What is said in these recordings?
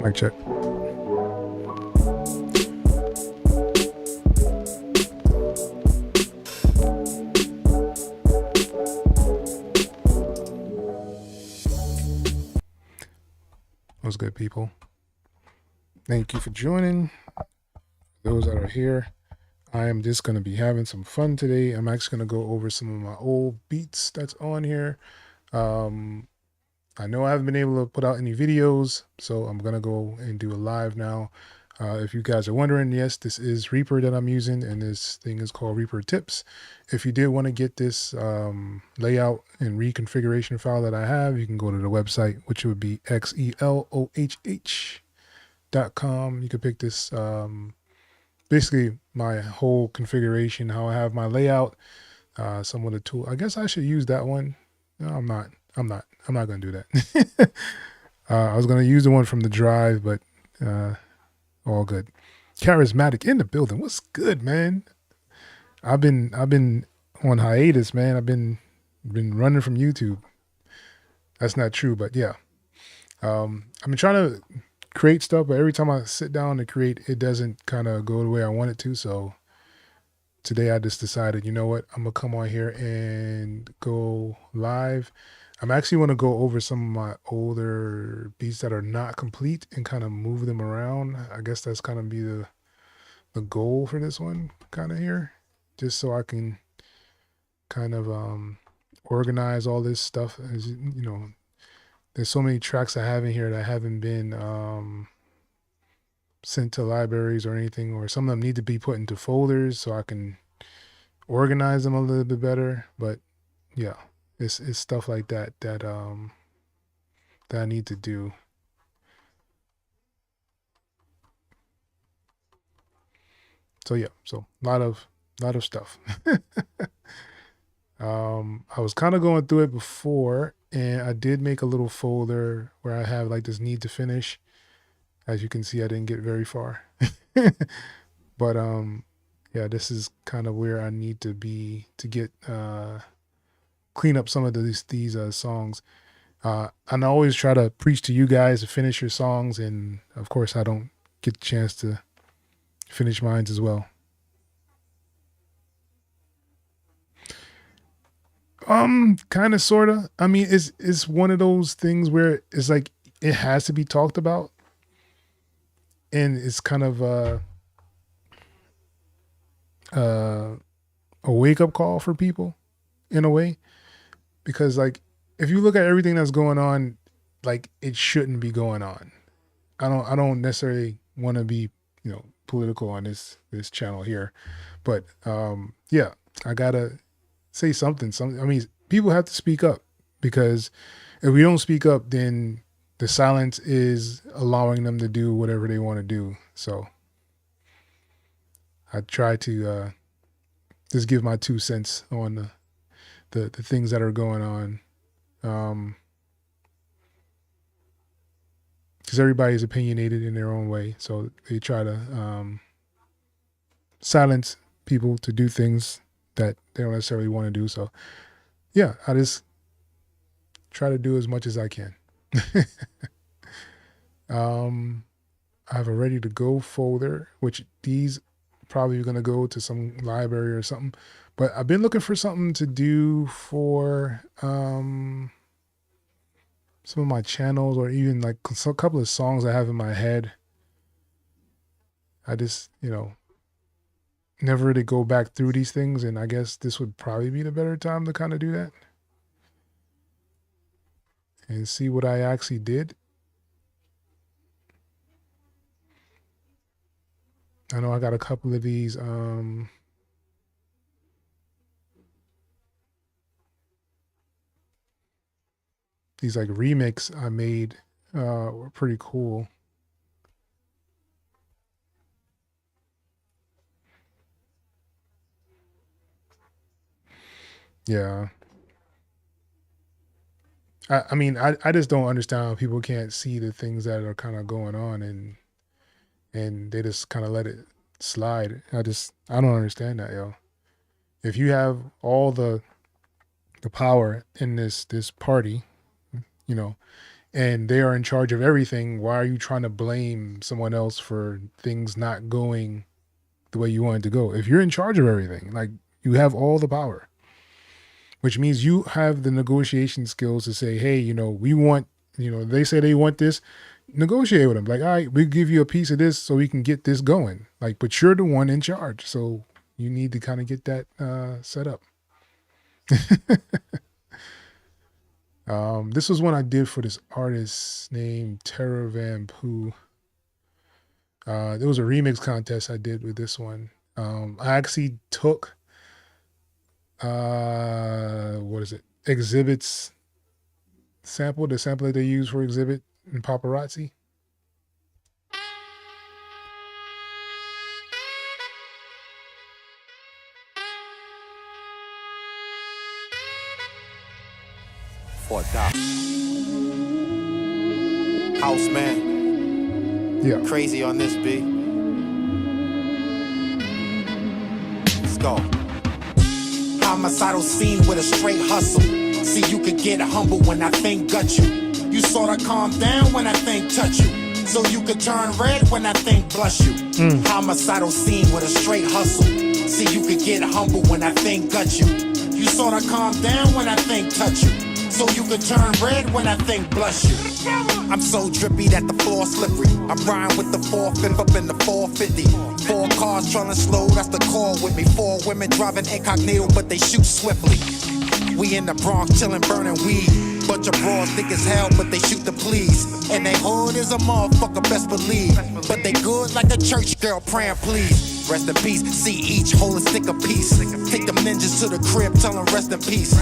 Mic check. What's good, people? Thank you for joining. Those that are here, I am just going to be having some fun today. I'm actually going to go over some of my old beats that's on here. I know I haven't been able to put out any videos, so I'm going to go and do a live now. If you guys are wondering, yes, this is Reaper that I'm using, and this thing is called Reaper Tips. If you did want to get this layout and reconfiguration file that I have, you can go to the website, which would be xelohh.com. You could pick this, basically my whole configuration, how I have my layout, some of the tool. I guess I should use that one. No, I'm not going to do that. I was going to use the one from the drive, but all good. Charismatic in the building. What's good, man? I've been on hiatus, man. I've been running from YouTube. That's not true, but yeah. I've been trying to create stuff, but every time I sit down to create, it doesn't kind of go the way I want it to. So today I just decided, you know what? I'm going to come on here and go live. I'm actually want to go over some of my older beats that are not complete and kind of move them around. I guess that's kind of be the goal for this one kind of here, just so I can kind of organize all this stuff. As you know, there's so many tracks I have in here that haven't been sent to libraries or anything, or some of them need to be put into folders so I can organize them a little bit better. But yeah, it's stuff like that that I need to do. So yeah, so a lot of stuff. I was kind of going through it before, and I did make a little folder where I have like this need to finish. As you can see, I didn't get very far. But yeah, this is kind of where I need to be to get clean up some of these songs. And I always try to preach to you guys to finish your songs, and of course I don't get the chance to finish mine as well. Kind of, sort of. I mean, it's one of those things where it's like it has to be talked about, and it's kind of a wake up call for people in a way, because like if you look at everything that's going on, like it shouldn't be going on. I don't necessarily want to be, you know, political on this channel here, but yeah, I gotta say something. I mean, people have to speak up, because if we don't speak up, then the silence is allowing them to do whatever they want to do. So I try to just give my 2 cents on the things that are going on, because everybody's opinionated in their own way. So they try to silence people to do things that they don't necessarily want to do. So yeah, I just try to do as much as I can. I have a ready to go folder, which these probably going to go to some library or something, but I've been looking for something to do for some of my channels, or even like a couple of songs I have in my head. I just, you know, never really go back through these things, and I guess this would probably be the better time to kind of do that and see what I actually did. I know I got a couple of these like remix I made were pretty cool. Yeah. I mean, I just don't understand how people can't see the things that are kind of going on, and they just kind of let it slide. I don't understand that, yo. If you have all the power in this party, you know, and they are in charge of everything, why are you trying to blame someone else for things not going the way you want it to go? If you're in charge of everything, like, you have all the power, which means you have the negotiation skills to say, hey, we want, they say they want this, negotiate with them. Like, all right, we'll give you a piece of this so we can get this going. Like, but you're the one in charge. So you need to kind of get that set up. This was one I did for this artist named Tara Van Poo. There was a remix contest I did with this one. I actually took what is it? Exhibit's sample, the sample that they use for Exhibit and Paparazzi. For Doc. House man. Yeah. Crazy on this beat. Let's go. Homicidal scene with a straight hustle. See, you could get humble when that thing gut you. You sorta calm down when that thing touch you. So you could turn red when that thing blush you. Homicidal scene with a straight hustle. See, you could get humble when that thing gut you. You sorta calm down when that thing touch you. So you could turn red when that thing blush you. I'm so drippy that the floor slippery. I'm riding with the 4-5 up in the 450. 4 cars trolling slow, that's the call with me. 4 women driving incognito, but they shoot swiftly. We in the Bronx chillin', burning weed. Bunch of broads thick as hell, but they shoot to please. And they hood is a motherfucker, best believe. But they good like a church girl praying please. Rest in peace, see each holistic a piece. Take them ninjas to the crib, tell them rest in peace.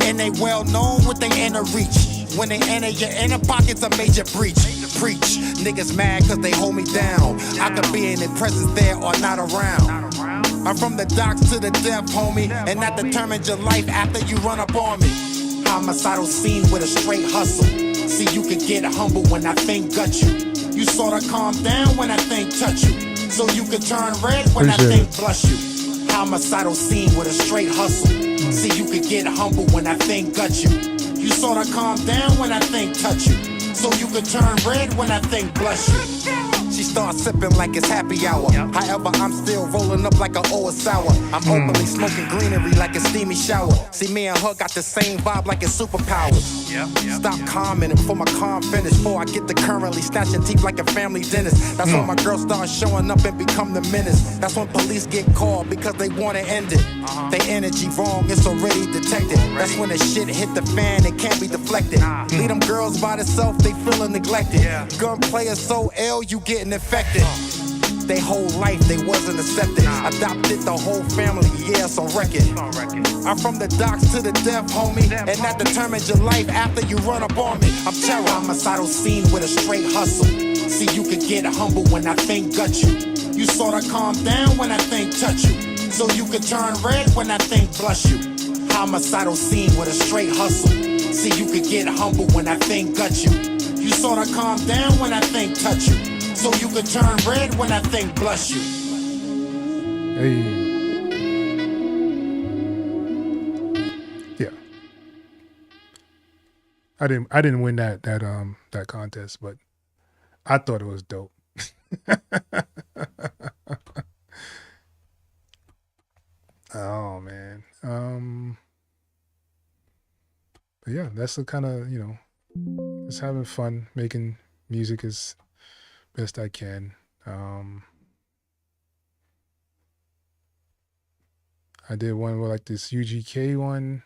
And they well known with they inner reach. When they enter your inner pockets, a major breach. Preach, niggas mad cause they hold me down. I could be in their presence there or not around. I'm from the docks to the death, homie. And that determines your life after you run up on me. Homicidal scene with a straight hustle. See, you could get humble when that thing gut you. You sorta calm down when that thing touch you. So you could turn red when that thing blush you. Homicidal scene with a straight hustle. See, you could get humble when that thing gut you. You sorta calm down when that thing touch you. So you could turn red when that thing blush you. She starts sipping like it's happy hour. However, I'm still rolling up like a old sour. I'm openly smoking greenery like a steamy shower. See, me and her got the same vibe like it's superpowers. Stop commenting for my calm finish. Before I get to currently snatching teeth like a family dentist. That's when my girl starts showing up and become the menace. That's when police get called because they want to end it. They energy wrong, it's already detected. That's when the shit hit the fan, it can't be deflected. Leave them girls by themselves, they feeling neglected. Gunplay is so ill, you getting infected. They whole life, they wasn't accepted. Adopted the whole family, yeah, it's on record. I'm from the docks to the death, homie. And that determines your life after you run up on me. I'm terror, homicidal scene with a straight hustle. See, you could get humble when that thing gut you. You sorta calm down when that thing touch you. So you could turn red when that thing blush you. Homicidal scene with a straight hustle. See, you could get humble when that thing gut you. You sorta calm down when that thing touch you. So you could turn red when that thing blush you. Hey. Yeah. I didn't win that contest, but I thought it was dope. Oh man. But yeah, that's the kind of, just having fun, making music as best I can. I did one with like this UGK one.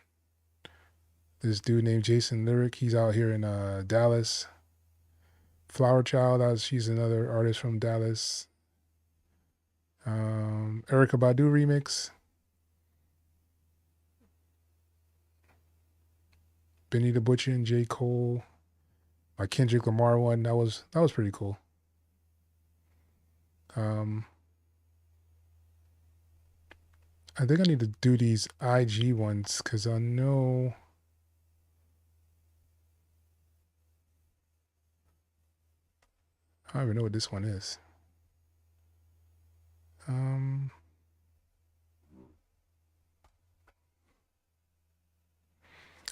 This dude named Jason Lyric, he's out here in Dallas. Flower Child, she's another artist from Dallas. Erykah Badu remix. Benny the Butcher and J. Cole. My Kendrick Lamar one, that was pretty cool. I think I need to do these IG ones because I know I don't even know what this one is. All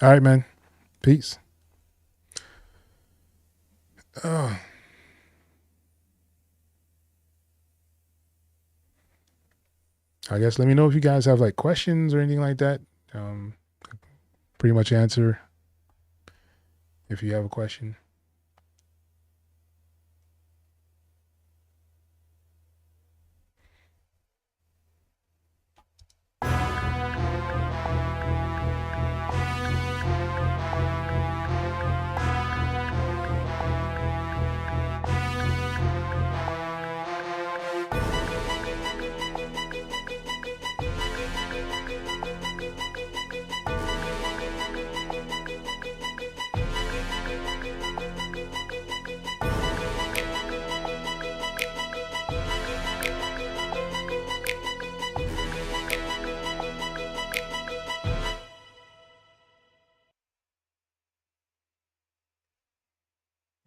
right, man. Peace. I guess let me know if you guys have like questions or anything like that. Pretty much answer if you have a question.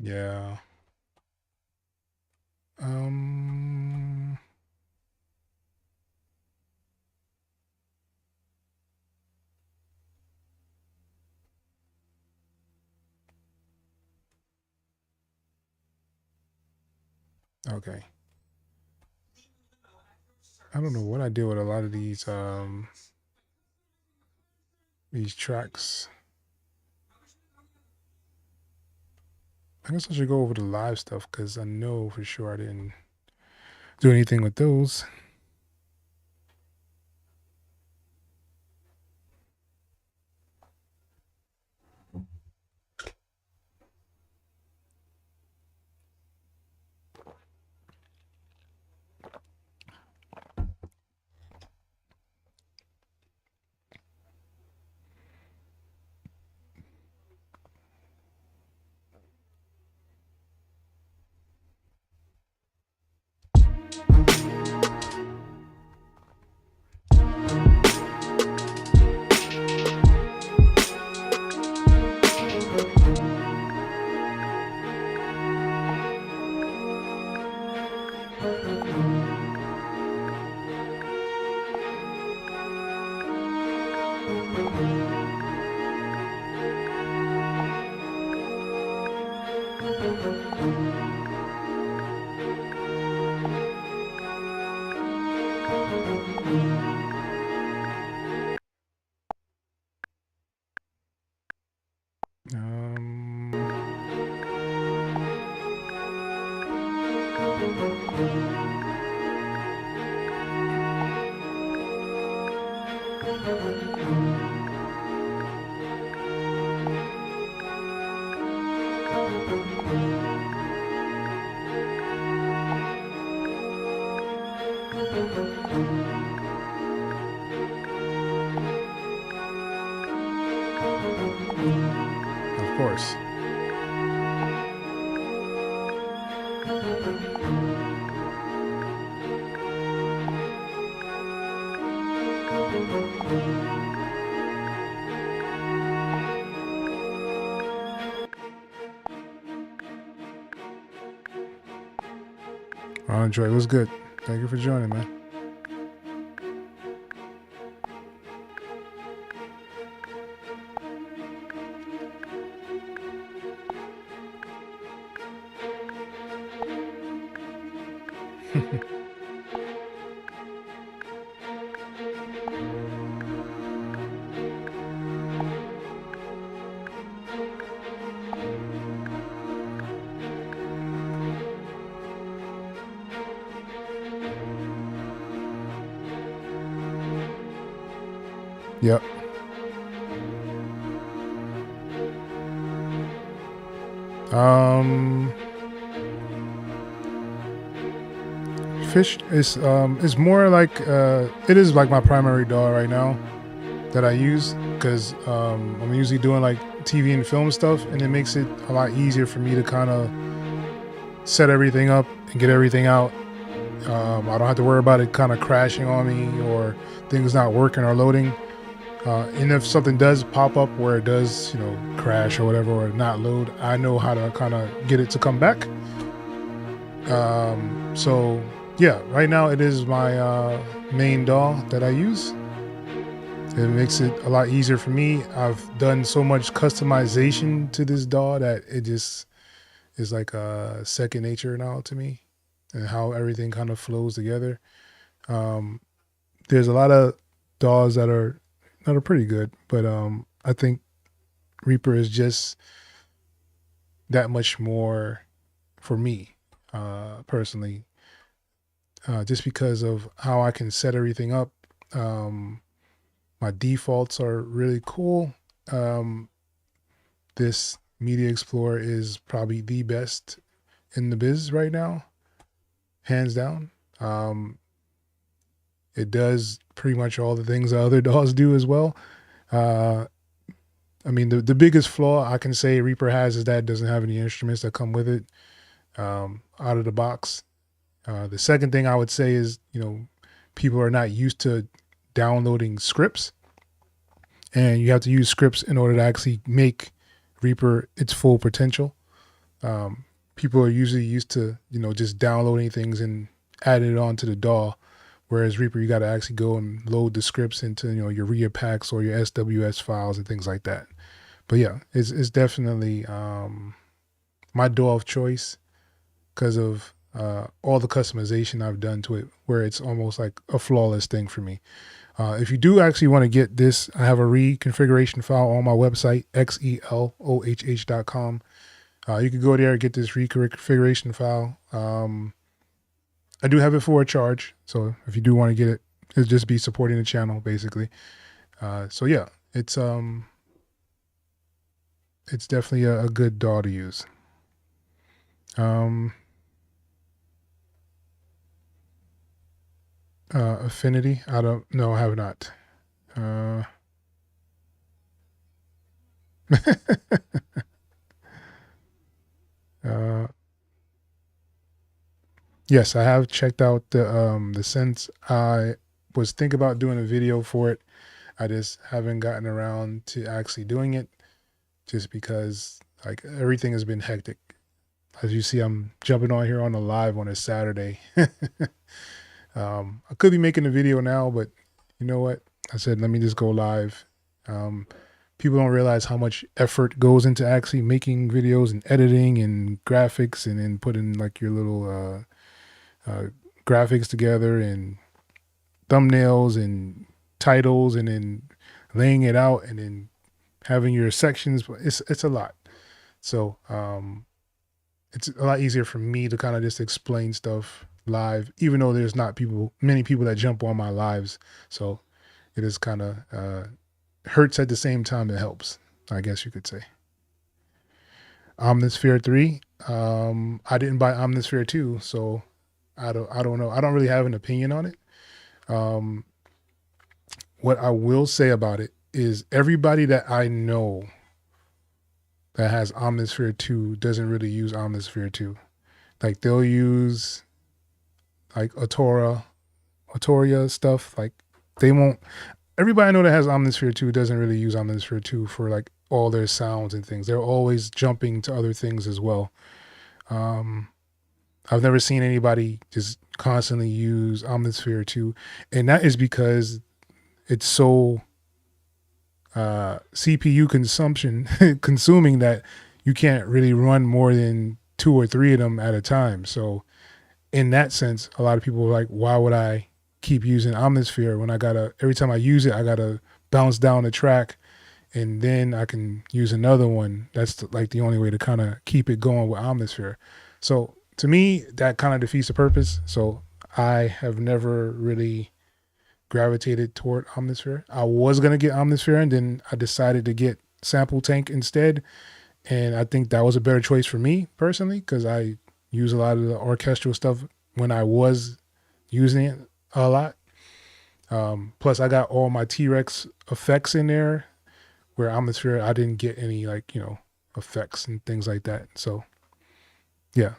Yeah. Okay. I don't know what I did with a lot of these tracks. I guess I should go over the live stuff because I know for sure I didn't do anything with those. Of course. Andre, what's good? Thank you for joining, man. Yep. Fish is more like it is like my primary DAW right now that I use because I'm usually doing like TV and film stuff, and it makes it a lot easier for me to kind of set everything up and get everything out. I don't have to worry about it kind of crashing on me or things not working or loading. And if something does pop up where it does, crash or whatever, or not load, I know how to kind of get it to come back. So yeah, right now it is my main DAW that I use. It makes it a lot easier for me. I've done so much customization to this DAW that it just is like a second nature now to me, and how everything kind of flows together. there's a lot of DAWs that are pretty good, but I think Reaper is just that much more for me personally, just because of how I can set everything up. My defaults are really cool. This Media Explorer is probably the best in the biz right now, hands down. It does pretty much all the things that other DAWs do as well. I mean, the biggest flaw I can say Reaper has is that it doesn't have any instruments that come with it out of the box. The second thing I would say is, people are not used to downloading scripts, and you have to use scripts in order to actually make Reaper its full potential. People are usually used to, just downloading things and adding it onto the DAW, whereas Reaper, you got to actually go and load the scripts into, your RIA packs or your SWS files and things like that. But yeah, it's definitely my DAW of choice because of all the customization I've done to it, where it's almost like a flawless thing for me. If you do actually want to get this, I have a reconfiguration file on my website, xelohh.com. You can go there and get this reconfiguration file. I do have it for a charge, so if you do want to get it, it'll just be supporting the channel, basically. So yeah, it's definitely a good DAW to use. Affinity, I have not. Yes, I have checked out the Sense. I was thinking about doing a video for it. I just haven't gotten around to actually doing it, just because like everything has been hectic. As you see, I'm jumping on here on a live on a Saturday. I could be making a video now, but you know what? I said, let me just go live. People don't realize how much effort goes into actually making videos and editing and graphics, and then putting like your little graphics together and thumbnails and titles, and then laying it out, and then having your sections. It's a lot. So it's a lot easier for me to kind of just explain stuff live, even though there's not many people that jump on my lives. So it is kind of hurts at the same time it helps, I guess you could say. Omnisphere 3. I didn't buy Omnisphere 2, so I don't know. I don't really have an opinion on it. What I will say about it is everybody that I know that has Omnisphere 2 doesn't really use Omnisphere 2. Like they'll use like Autoria stuff. Like they won't. Everybody I know that has Omnisphere 2 doesn't really use Omnisphere 2 for like all their sounds and things. They're always jumping to other things as well. I've never seen anybody just constantly use Omnisphere 2, and that is because it's so CPU consuming that you can't really run more than 2 or 3 of them at a time. So in that sense, a lot of people are like, why would I keep using Omnisphere when every time I use it, I gotta bounce down the track and then I can use another one. That's like the only way to kind of keep it going with Omnisphere. So to me, that kind of defeats the purpose. So I have never really gravitated toward Omnisphere. I was going to get Omnisphere, and then I decided to get Sample Tank instead. And I think that was a better choice for me personally, because I use a lot of the orchestral stuff when I was using it a lot. Plus I got all my T-Rex effects in there, where Omnisphere, I didn't get any like, effects and things like that. So yeah.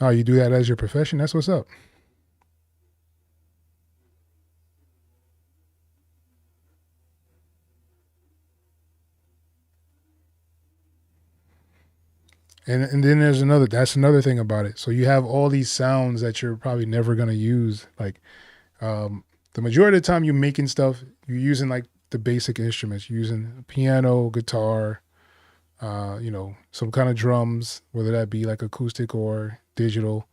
Oh, you do that as your profession? That's what's up. And then that's another thing about it. So you have all these sounds that you're probably never going to use. Like the majority of the time you're making stuff, you're using like the basic instruments, using piano, guitar, you know, some kind of drums, whether that be like acoustic or digital,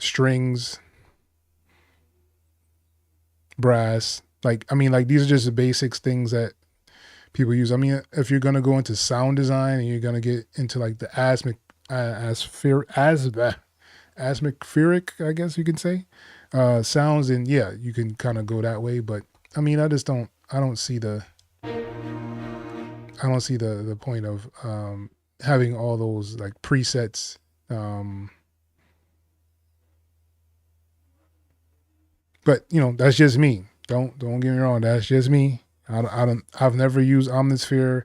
strings, brass. Like, I mean, like these are just the basics things that people use. I mean, if you're gonna go into sound design and you're gonna get into like the atmospheric, I guess you can say, sounds, and yeah, you can kind of go that way. But I mean, I don't see the point of having all those like presets. But you know, that's just me. Don't get me wrong. That's just me. I've never used Omnisphere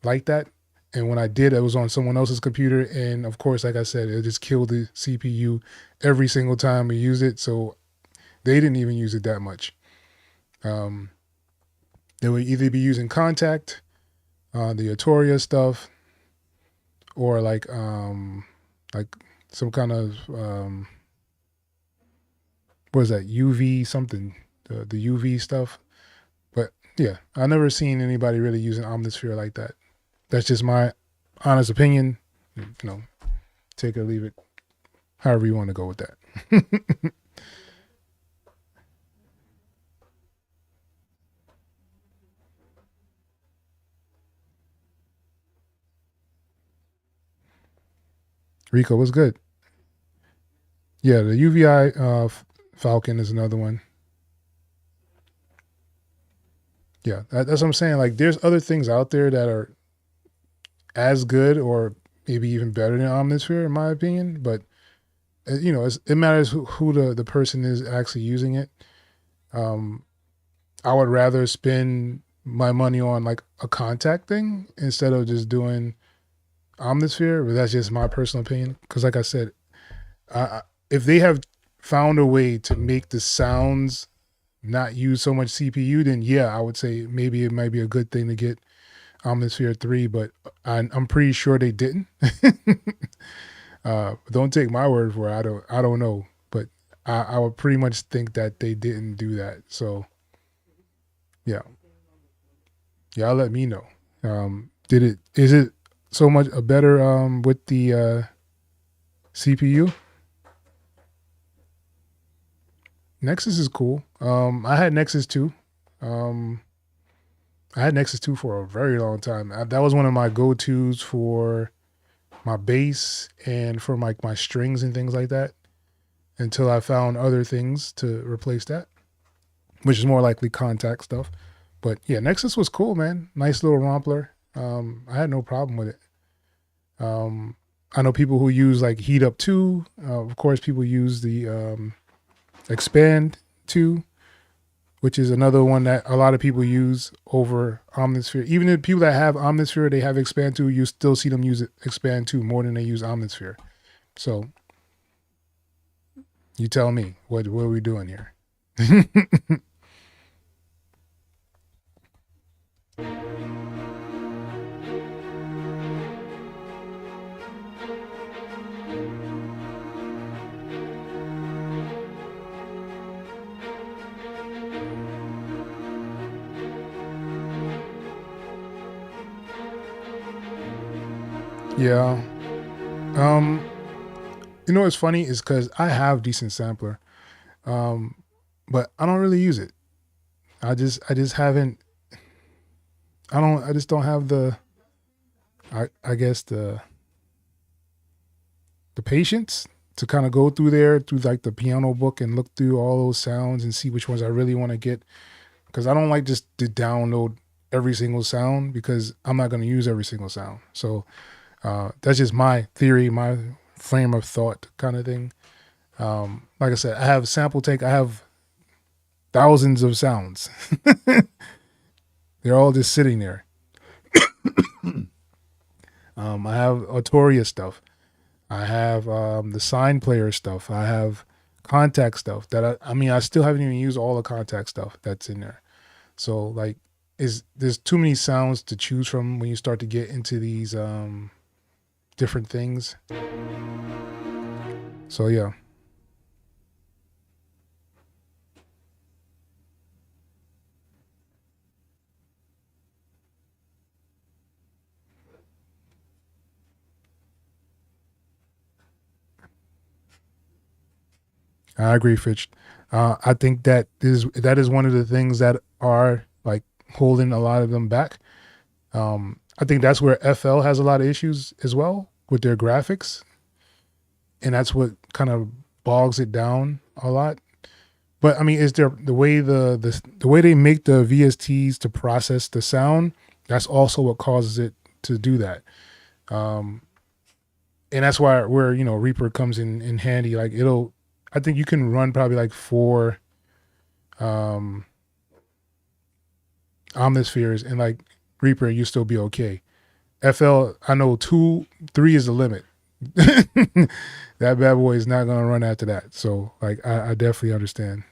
like that. And when I did, it was on someone else's computer. And of course, like I said, it just killed the CPU every single time we used it. So they didn't even use it that much. They would either be using Contact, the Autoria stuff, or like some kind of what is that, UV something, the UV stuff. But yeah, I've never seen anybody really using Omnisphere like that. That's just my honest opinion. You know, take it or leave it, however you want to go with that. Rico, what's good? Yeah, the UVI Falcon is another one. Yeah, that's what I'm saying. Like, there's other things out there that are as good or maybe even better than Omnisphere, in my opinion. But you know, it matters who the person is actually using it. I would rather spend my money on like a Contact thing instead of just doing Omnisphere. But that's just my personal opinion. Because, like I said, if they have found a way to make the sounds not use so much CPU, then yeah, I would say maybe it might be a good thing to get Omnisphere 3, but I'm pretty sure they didn't. Don't take my word for it. I don't know, but I would pretty much think that they didn't do that. So yeah, y'all let me know. Is it so much a better with the CPU? Nexus is cool. I had Nexus 2. I had Nexus 2 for a very long time. That was one of my go-tos for my bass and for my strings and things like that, until I found other things to replace that, which is more likely Contact stuff. But yeah, Nexus was cool, man. Nice little rompler. I had no problem with it. I know people who use like Heat Up 2. Of course, people use the Expand 2, which is another one that a lot of people use over Omnisphere. Even the people that have Omnisphere, they have Expand 2, you still see them use Expand 2 more than they use Omnisphere. So you tell me, what are we doing here? Yeah. You know what's funny is because I have decent sampler, but I don't really use it. I just haven't. I just don't have the. I guess the patience to kind of go through like the piano book and look through all those sounds and see which ones I really want to get. Because I don't like just to download every single sound, because I'm not going to use every single sound. So that's just my theory, my frame of thought kind of thing. Like I said, I have sample take. I have thousands of sounds. They're all just sitting there. I have Autoria stuff. I have the sign player stuff. I have Contact stuff that I mean, I still haven't even used all the Contact stuff that's in there. So like, there's too many sounds to choose from when you start to get into these different things. So yeah. I agree, Fitch. I think that is one of the things that are like holding a lot of them back. I think that's where FL has a lot of issues as well with their graphics, and that's what kind of bogs it down a lot. But I mean, is there the way the way they make the VSTs to process the sound? That's also what causes it to do that. And that's where Reaper comes in handy. Like I think you can run probably like 4 omnispheres, and like Reaper, you still be okay. FL, I know 2, 3 is the limit. That bad boy is not gonna run after that. So like I definitely understand.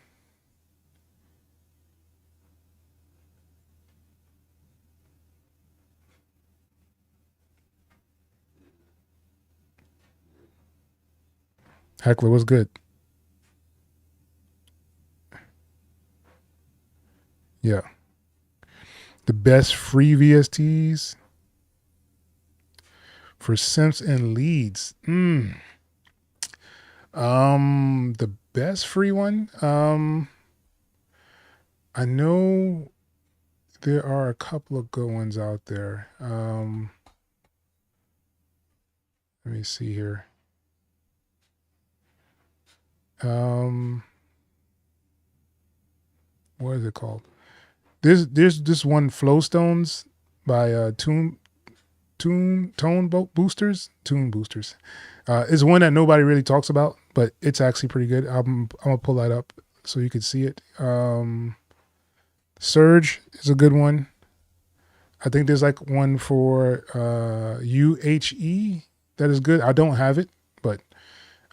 Heckler was good. Yeah. The best free VSTs for synths and leads. The best free one. I know there are a couple of good ones out there. Let me see here. What is it called? There's this one, Flowstones by Tone Boosters. It's one that nobody really talks about, but it's actually pretty good. I'm gonna pull that up so you can see it. Surge is a good one. I think there's like one for UHE that is good. I don't have it, but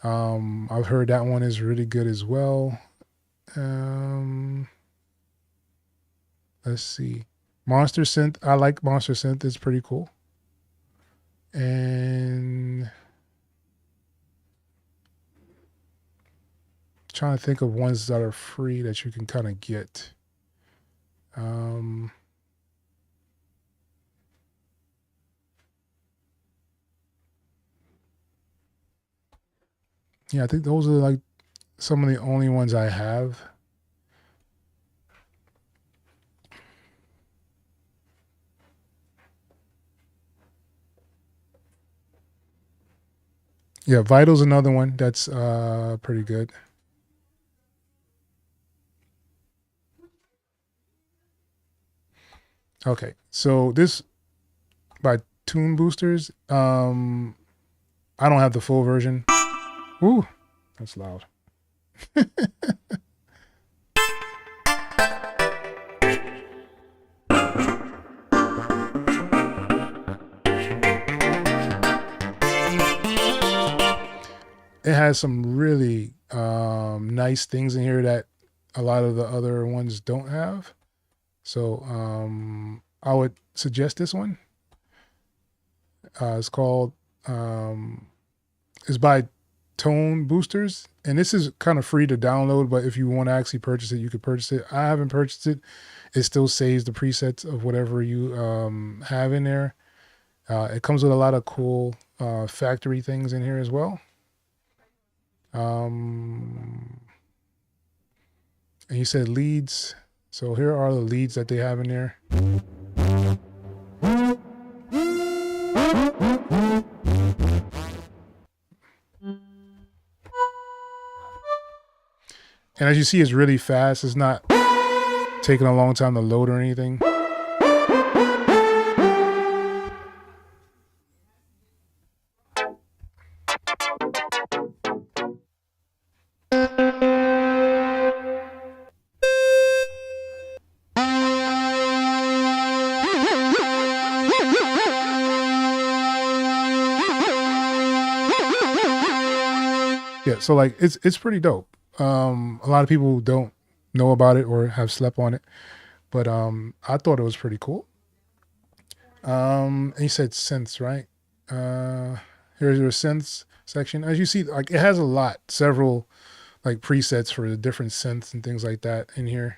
I've heard that one is really good as well. Let's see. Monster Synth. I like Monster Synth. It's pretty cool. And trying to think of ones that are free that you can kind of get. Yeah, I think those are like some of the only ones I have. Yeah, Vital's another one that's pretty good. Okay, so this by Tune Boosters. I don't have the full version. Ooh, that's loud. It has some really nice things in here that a lot of the other ones don't have. So I would suggest this one. It's called, it's by Tone Boosters. And this is kind of free to download, but if you want to actually purchase it, you could purchase it. I haven't purchased it. It still saves the presets of whatever you have in there. It comes with a lot of cool factory things in here as well. And you said leads. So here are the leads that they have in there. And as you see, it's really fast. It's not taking a long time to load or anything. Yeah, so like it's pretty dope. A lot of people don't know about it or have slept on it, but I thought it was pretty cool. And you said synths, right? Here's your synths section. As you see, like it has several like presets for the different synths and things like that in here.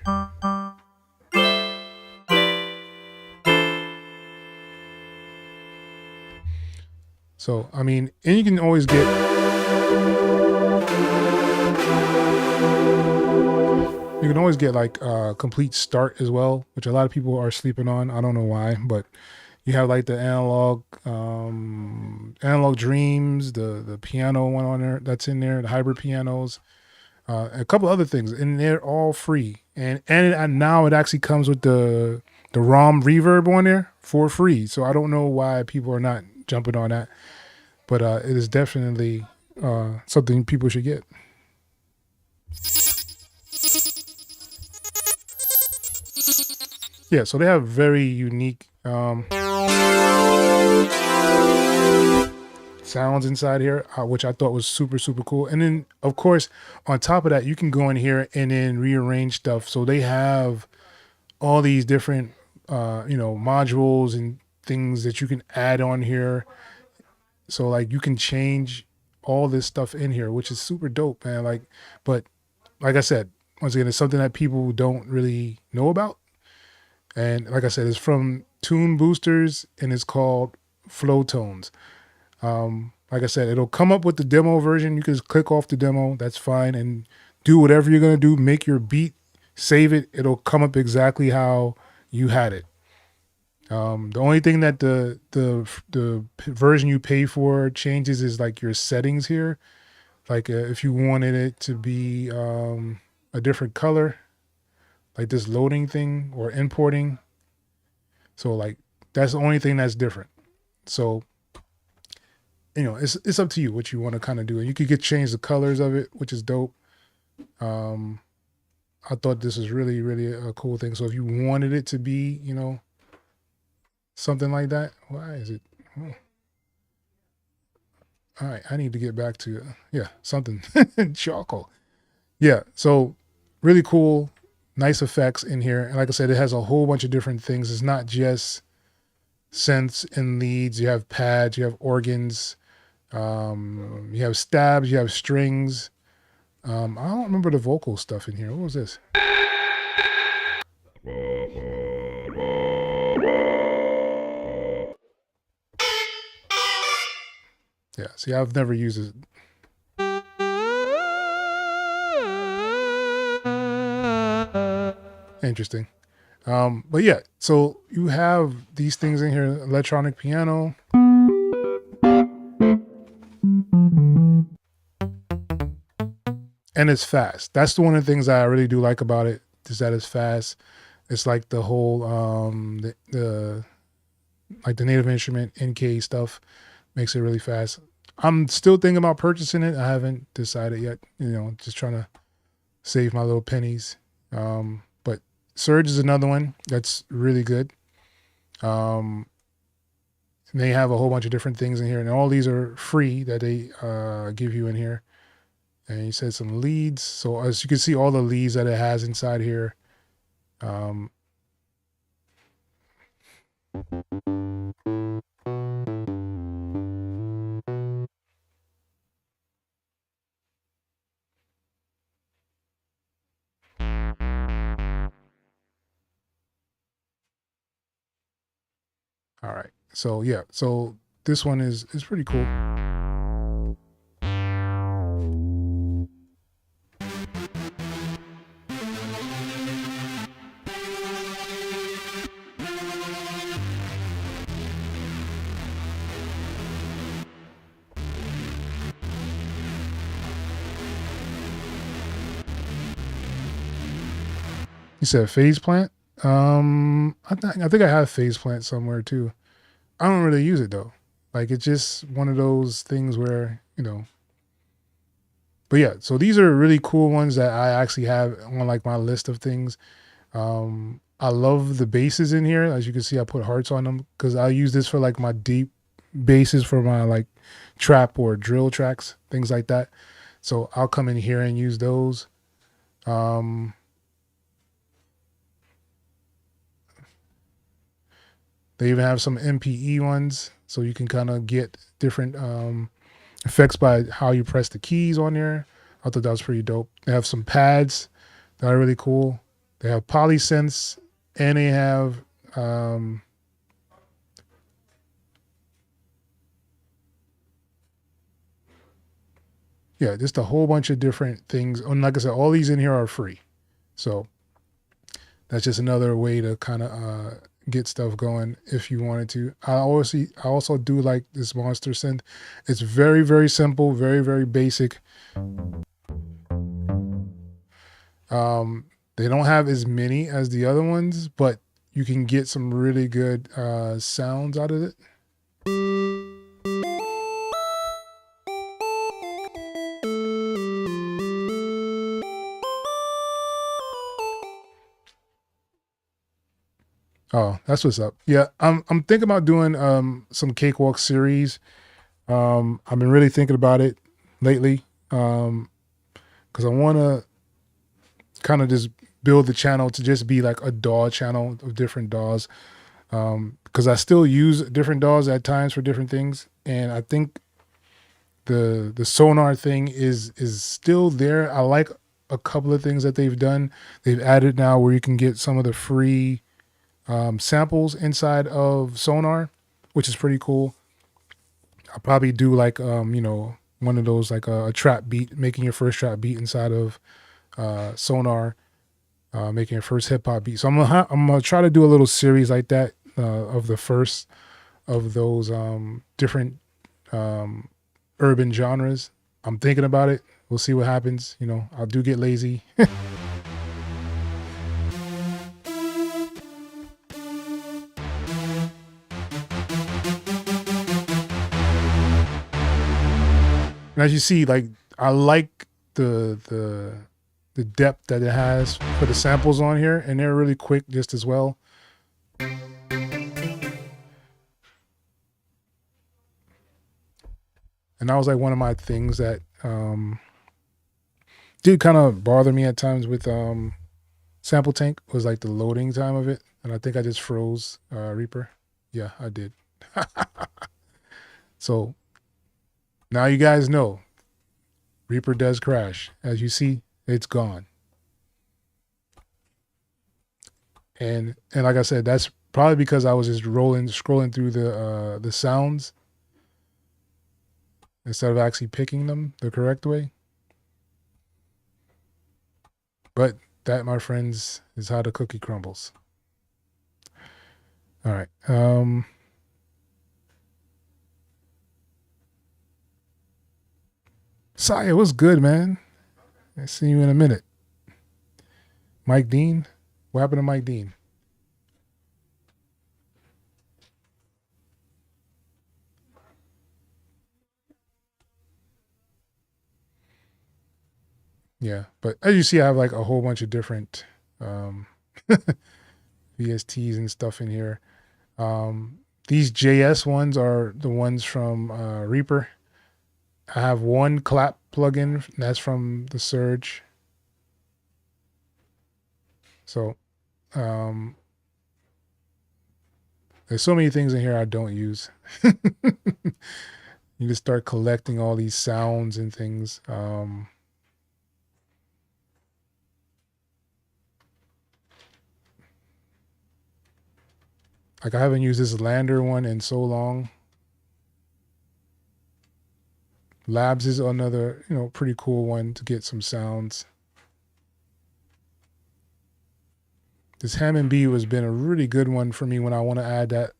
So I mean, and you can always get You can always get like complete start as well, which a lot of people are sleeping on. I don't know why, but you have like the analog dreams, the piano one on there that's in there, the hybrid pianos, a couple other things, and they're all free. And now it actually comes with the ROM reverb on there for free. So I don't know why people are not jumping on that, but it is definitely something people should get. Yeah, so they have very unique sounds inside here, which I thought was super, super cool. And then, of course, on top of that, you can go in here and then rearrange stuff. So they have all these different, modules and things that you can add on here. So, like, you can change all this stuff in here, which is super dope, man. But like I said, once again, it's something that people don't really know about. And like I said, it's from Tune Boosters and it's called Flow Tones. Like I said, it'll come up with the demo version. You can just click off the demo. That's fine. And do whatever you're going to do. Make your beat, save it. It'll come up exactly how you had it. The only thing that the version you pay for changes is like your settings here. Like if you wanted it to be a different color, like this loading thing or importing. So like that's the only thing that's different. So it's up to you what you want to kind of do. And you could change the colors of it, which is dope. I thought this was really, really a cool thing. So if you wanted it to be, something like that, why is it? Oh. All right, I need to get back to something charcoal. Yeah, so really cool, nice effects in here. And like I said, it has a whole bunch of different things. It's not just synths and leads. You have pads, you have organs, you have stabs, you have strings. I don't remember the vocal stuff in here. What was this? Yeah, see, I've never used it. Interesting. But yeah, so you have these things in here, electronic piano. And it's fast. That's one of the things that I really do like about it, is that it's fast. It's like the whole the native instrument NK stuff makes it really fast. I'm still thinking about purchasing it. I haven't decided yet. Just trying to save my little pennies. But Surge is another one that's really good. And they have a whole bunch of different things in here, and all these are free that they give you in here. And he said some leads. So as you can see, all the leads that it has inside here. All right. So yeah. So this one is pretty cool. You said phase plant? I think I have phase plant somewhere too. I don't really use it though. Like it's just one of those things where, But yeah, so these are really cool ones that I actually have on like my list of things. I love the basses in here. As you can see, I put hearts on them because I use this for like my deep basses for my like trap or drill tracks, things like that. So I'll come in here and use those. They even have some MPE ones, so you can kind of get different effects by how you press the keys on there. I thought that was pretty dope. They have some pads that are really cool. They have polysynths, and they have just a whole bunch of different things. And like I said, all these in here are free. So that's just another way to kind of get stuff going if you wanted to. I also do like this monster synth. It's very, very simple, very, very basic. They don't have as many as the other ones, but you can get some really good sounds out of it. Oh, that's what's up. Yeah, I'm thinking about doing some cakewalk series. I've been really thinking about it lately because I want to kind of just build the channel to just be like a DAW channel of different DAWs, because I still use different DAWs at times for different things, and I think the sonar thing is still there. I like a couple of things that they've done. They've added now where you can get some of the free samples inside of sonar, which is pretty cool. I'll probably do like one of those, like a trap beat, making your first trap beat inside of sonar, making your first hip-hop beat. So I'm gonna try to do a little series like that of the first of those different urban genres. I'm thinking about it. We'll see what happens. I'll do get lazy. And as you see, like, I like the depth that it has for the samples on here, and they're really quick just as well. And that was like one of my things that did kind of bother me at times with Sample Tank, was like the loading time of it. And I think I just froze Reaper. Yeah, I did. So now you guys know Reaper does crash. As you see, it's gone. And like I said, that's probably because I was just scrolling through the sounds instead of actually picking them the correct way. But that, my friends, is how the cookie crumbles. All right. Saya, what's good, man? I'll see you in a minute. Mike Dean? What happened to Mike Dean? Yeah, but as you see, I have like a whole bunch of different VSTs and stuff in here. These JS ones are the ones from Reaper. I have one clap plugin, that's from the Surge. So there's so many things in here I don't use. You just start collecting all these sounds and things. Like, I haven't used this Lander one in so long. Labs is another, pretty cool one to get some sounds. This Hammond B has been a really good one for me when I want to add that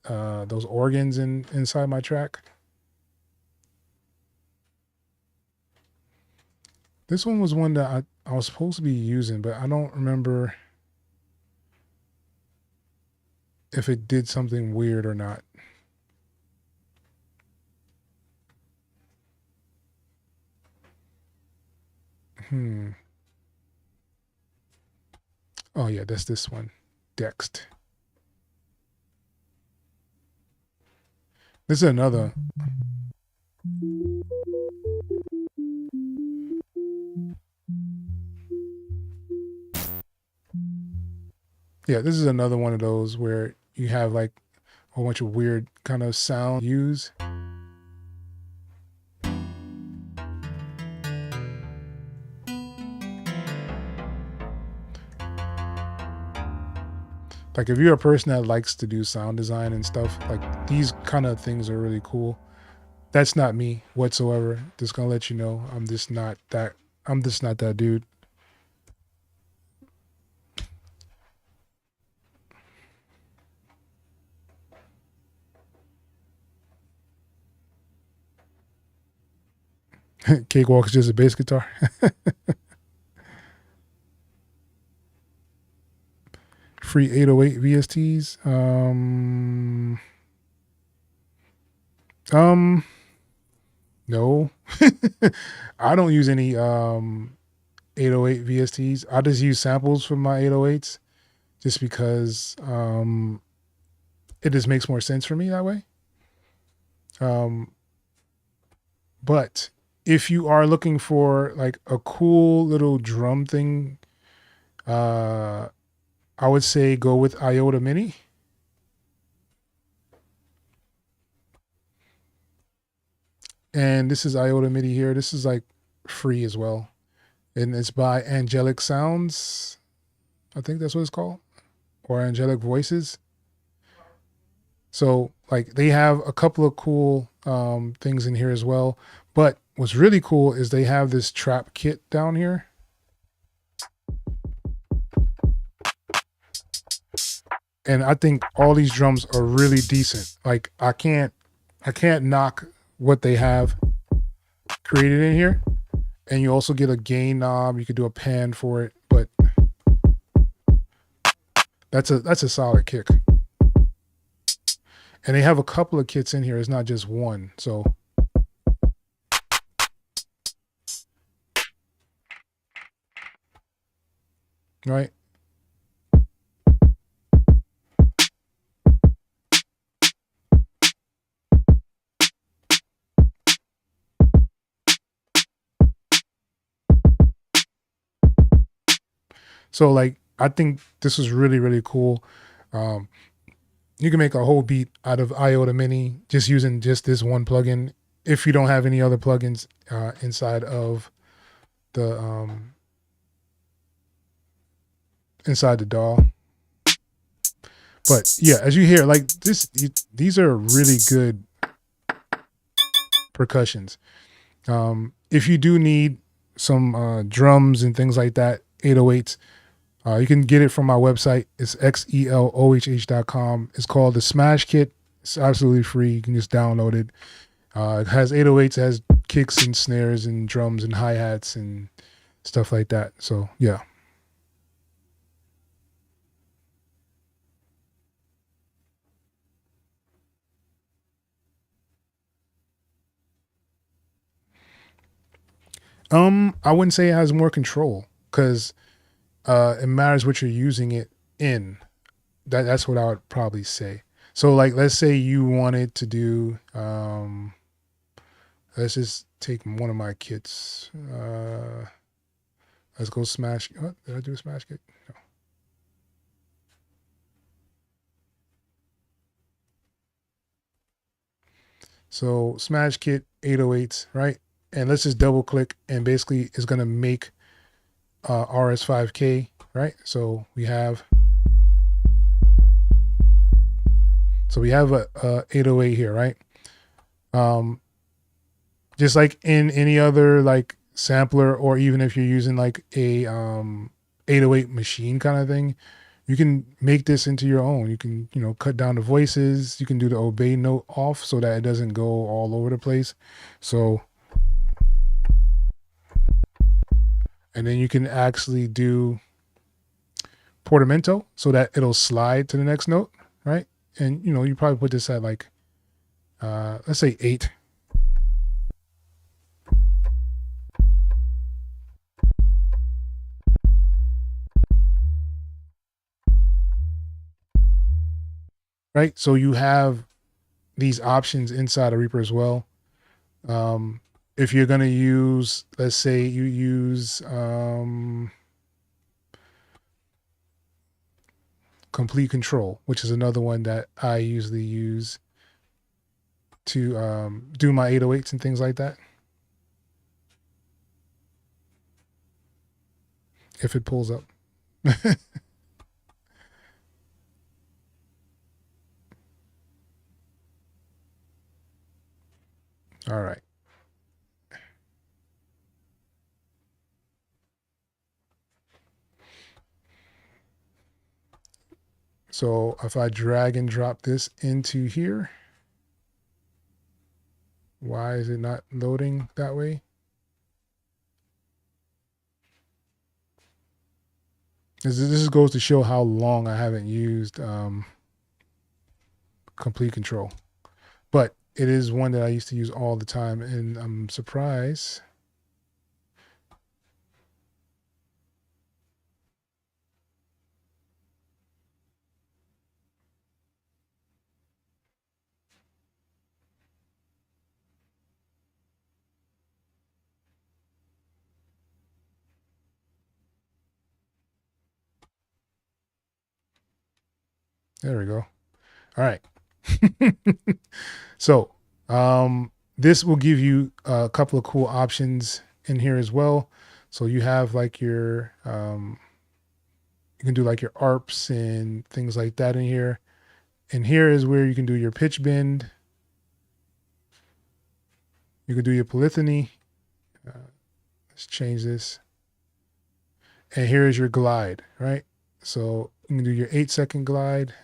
those organs inside my track. This one was one that I was supposed to be using, but I don't remember if it did something weird or not. Oh yeah, that's this one, Dext. This is another. Yeah, this is another one of those where you have like a whole bunch of weird kind of sound use. Like, if you're a person that likes to do sound design and stuff, like, these kind of things are really cool. That's not me whatsoever. Just gonna let you know, I'm just not that dude. Cakewalk is just a bass guitar. Free 808 VSTs. No. I don't use any 808 VSTs. I just use samples from my 808s just because it just makes more sense for me that way. But if you are looking for like a cool little drum thing, I would say go with Iota Mini. And this is Iota Mini here. This is like free as well. And it's by Angelic Sounds. I think that's what it's called. Or Angelic Voices. So like they have a couple of cool things in here as well. But what's really cool is they have this trap kit down here. And I think all these drums are really decent. Like I can't knock what they have created in here. And you also get a gain knob. You could do a pan for it, but that's a solid kick. And they have a couple of kits in here. It's not just one. So right. So like, I think this is really, really cool. You can make a whole beat out of Iota Mini just using just this one plugin. If you don't have any other plugins inside of the DAW. But yeah, as you hear, like these are really good percussions. If you do need some drums and things like that, 808s, you can get it from my website. It's xelohh.com. It's called the Smash Kit. It's absolutely free. You can just download it. It has 808s, it has kicks and snares and drums and hi-hats and stuff like that. So yeah. I wouldn't say it has more control because it matters what you're using it in. That's what I would probably say. So like, let's say you wanted to do, let's just take one of my kits. Let's go Smash. What did I do? A Smash kit? No. So Smash Kit 808s, right? And let's just double click and basically it's going to make RS5K, right? So we have a 808 here, right? Just like in any other like sampler, or even if you're using like a 808 machine kind of thing, you can make this into your own. You can, cut down the voices. You can do the obey note off so that it doesn't go all over the place. So, and then you can actually do portamento so that it'll slide to the next note, right? And, you probably put this at like, let's say 8. Right? So you have these options inside of Reaper as well. If you're going to use, let's say you use complete control, which is another one that I usually use to do my 808s and things like that. If it pulls up. All right. So if I drag and drop this into here, why is it not loading that way? This goes to show how long I haven't used complete control, but it is one that I used to use all the time, and I'm surprised. There we go. All right. So this will give you a couple of cool options in here as well. So you have like your you can do like your ARPs and things like that in here. And here is where you can do your pitch bend. You can do your polyphony. Let's change this. And here is your glide, right? So you can do your 8-second glide.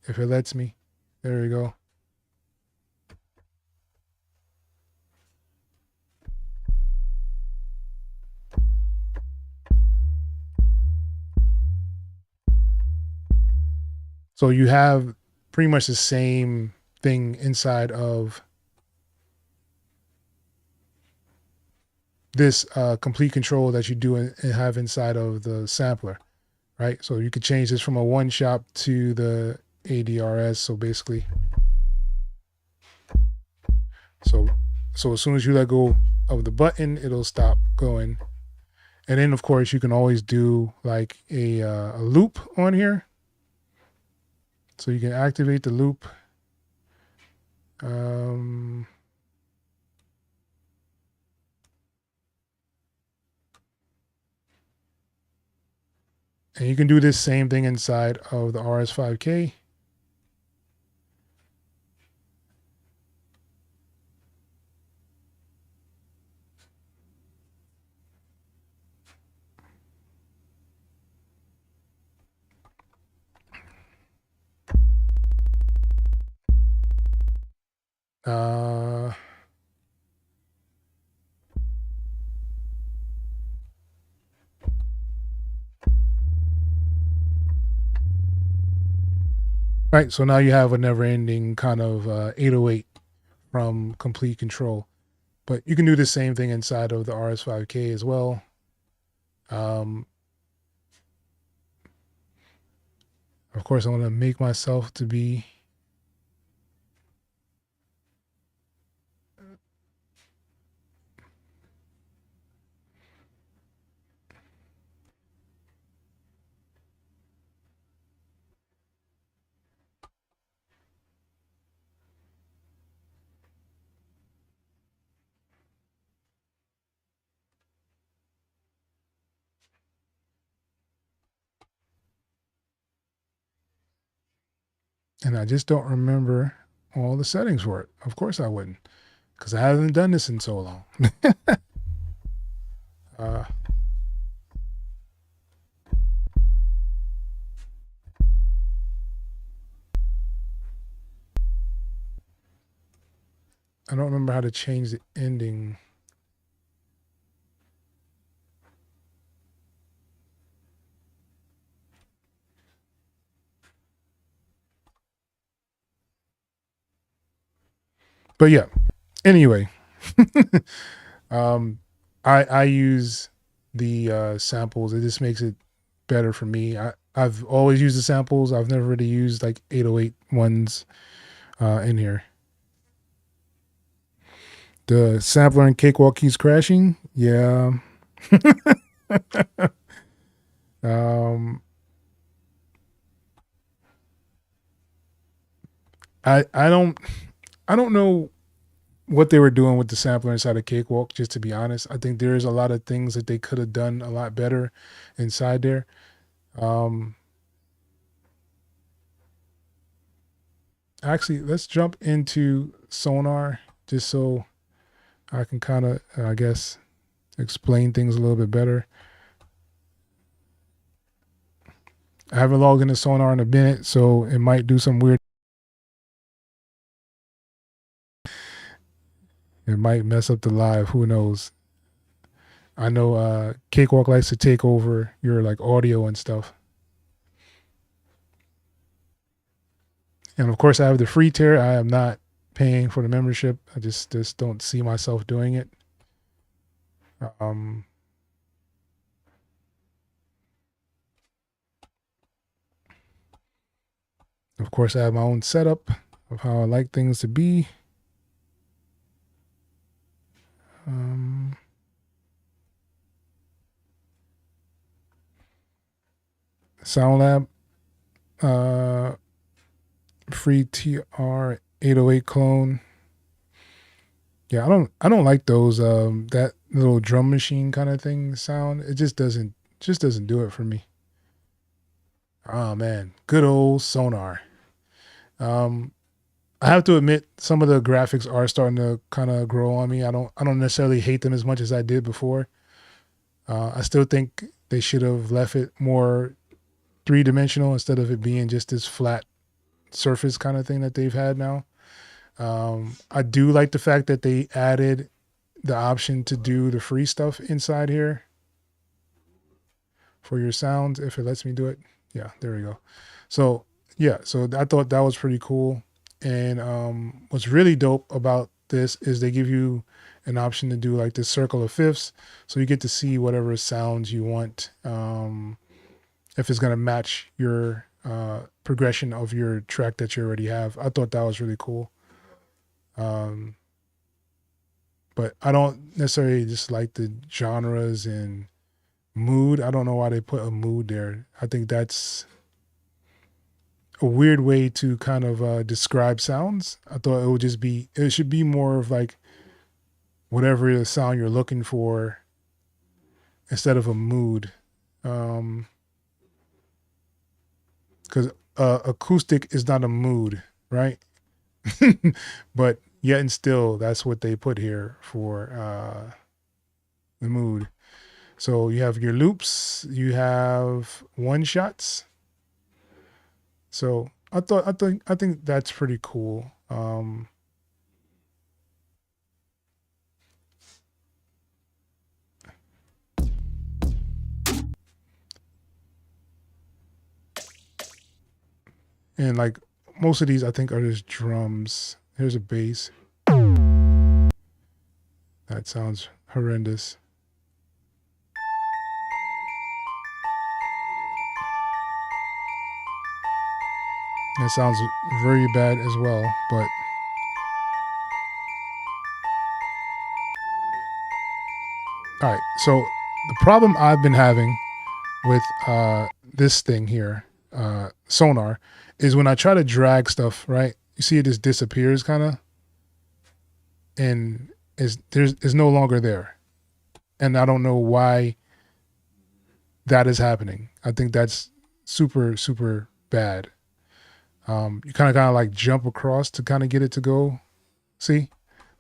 If it lets me. There we go. So you have pretty much the same thing inside of this complete control that you do and have inside of the sampler, right? So you could change this from a one shot to the ADRS. So basically, so as soon as you let go of the button, it'll stop going. And then of course you can always do like a loop on here. So you can activate the loop. And you can do this same thing inside of the RS5K. Right, so now you have a never-ending kind of 808 from complete control. But you can do the same thing inside of the RS5K as well. Of course, I want to make myself to be and I just don't remember all the settings for it. Of course I wouldn't, because I haven't done this in so long. I don't remember how to change the ending. But yeah, anyway, I use the samples. It just makes it better for me. I've always used the samples. I've never really used like 808 ones in here. The sampler and cakewalk keeps crashing. Yeah. I don't know what they were doing with the sampler inside of Cakewalk, just to be honest. I think there's a lot of things that they could have done a lot better inside there. Actually, let's jump into Sonar just so I can kind of, I guess, explain things a little bit better. I haven't logged into Sonar in a minute, so it might do some weird. It might mess up the live. Who knows? I know Cakewalk likes to take over your like audio and stuff. And of course, I have the free tier. I am not paying for the membership. I just don't see myself doing it. Of course, I have my own setup of how I like things to be. SoundLab, free TR 808 clone. Yeah, I don't like those that little drum machine kind of thing sound. It just doesn't do it for me. Oh man, good old Sonar. I have to admit some of the graphics are starting to kind of grow on me. I don't necessarily hate them as much as I did before. I still think they should have left it more three-dimensional instead of it being just this flat surface kind of thing that they've had now. I do like the fact that they added the option to do the free stuff inside here for your sounds, if it lets me do it. Yeah, there we go. So yeah, so I thought that was pretty cool. And what's really dope about this is they give you an option to do like this circle of fifths, so you get to see whatever sounds you want, if it's going to match your progression of your track that you already have. I thought that was really cool. But I don't necessarily just like the genres and mood. I don't know why they put a mood there. I think that's a weird way to kind of describe sounds. I thought it should be more of like whatever the sound you're looking for instead of a mood. Because acoustic is not a mood, right? But yet and still, that's what they put here for the mood. So you have your loops, you have one shots. So I think that's pretty cool. And like most of these, I think are just drums. Here's a bass. That sounds horrendous. That sounds very bad as well, but all right. So the problem I've been having with this thing here, Sonar, is when I try to drag stuff, right? You see it just disappears kind of, and is no longer there. And I don't know why that is happening. I think that's super, super bad. You kind of like jump across to kind of get it to go. See,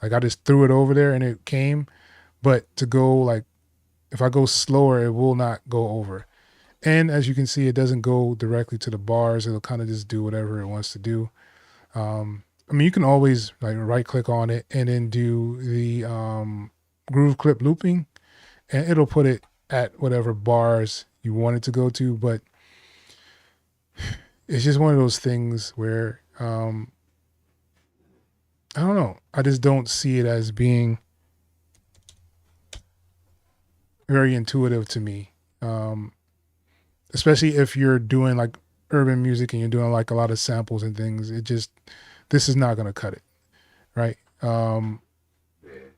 like I just threw it over there and it came, but to go like, if I go slower, it will not go over. And as you can see, it doesn't go directly to the bars. It'll kind of just do whatever it wants to do. I mean, you can always like right click on it and then do the groove clip looping, and it'll put it at whatever bars you want it to go to. But it's just one of those things where I don't know. I just don't see it as being very intuitive to me. Especially if you're doing like urban music and you're doing like a lot of samples and things. This is not going to cut it, right?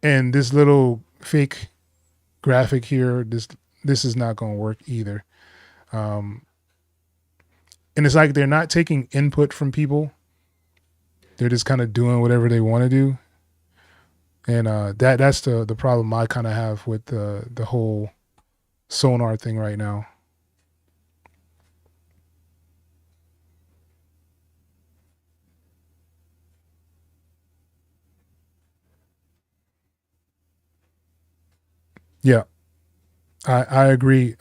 And this little fake graphic here, this is not going to work either. And it's like they're not taking input from people. They're just kind of doing whatever they want to do. And that's the problem I kind of have with the whole Sonar thing right now. Yeah, I agree,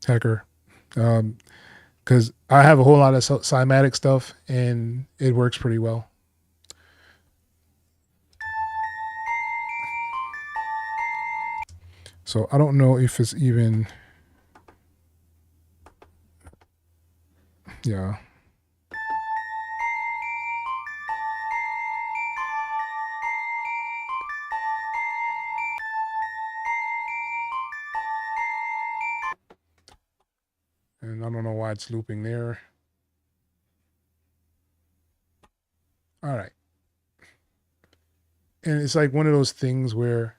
Hacker. Because I have a whole lot of cymatic stuff and it works pretty well. So I don't know if it's even, yeah. And I don't know why it's looping there. All right. And it's like one of those things where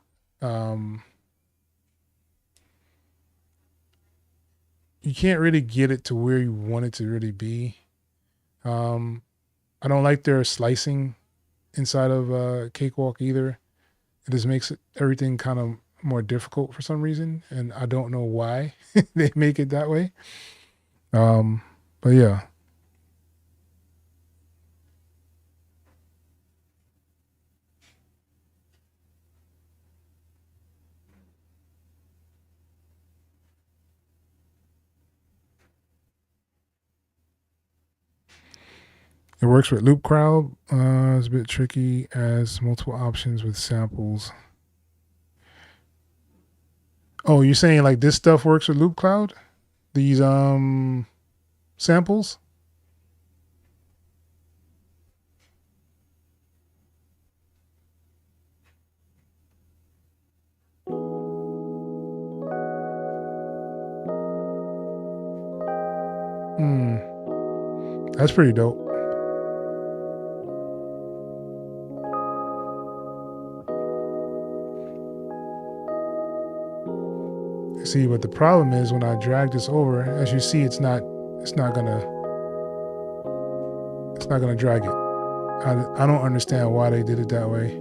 you can't really get it to where you want it to really be. I don't like their slicing inside of Cakewalk either. It just makes everything kind of more difficult for some reason, and I don't know why they make it that way. But yeah. It works with loop crowd. It's a bit tricky as multiple options with samples. Oh, you're saying like this stuff works with loop cloud? These samples? That's pretty dope. See, but the problem is when I drag this over, as you see, it's not gonna drag it. I don't understand why they did it that way.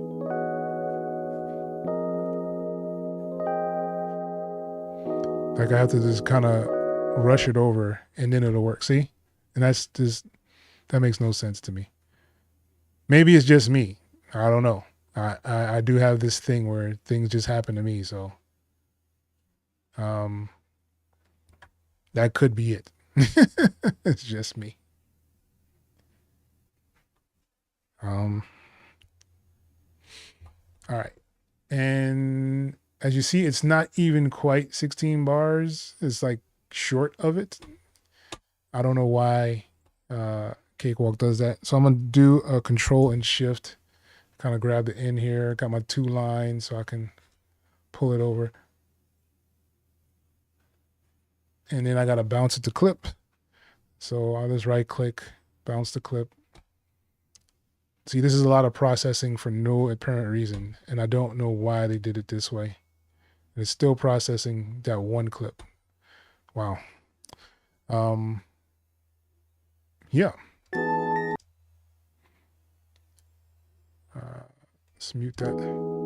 Like I have to just kind of rush it over and then it'll work. See? And that makes no sense to me. Maybe it's just me. I don't know. I do have this thing where things just happen to me, so that could be it. It's just me. All right. And as you see, it's not even quite 16 bars. It's like short of it. I don't know why Cakewalk does that. So I'm going to do a control and shift, kind of grab the end here. Got my 2 lines so I can pull it over. And then I got to bounce it to clip. So I'll just right click, bounce the clip. See, this is a lot of processing for no apparent reason. And I don't know why they did it this way. And it's still processing that one clip. Wow. Yeah. Let's mute that.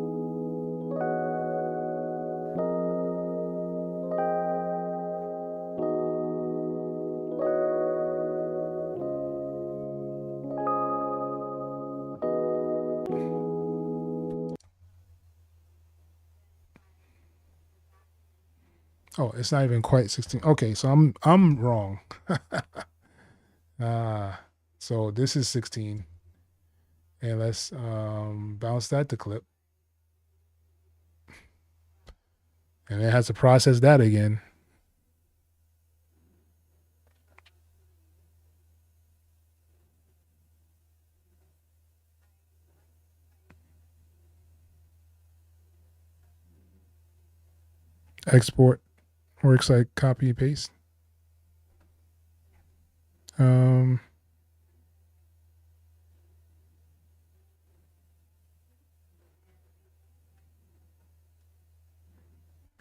Oh, it's not even quite 16. Okay, so I'm wrong. So this is 16. And let's bounce that to clip. And it has to process that again. Export works like copy paste.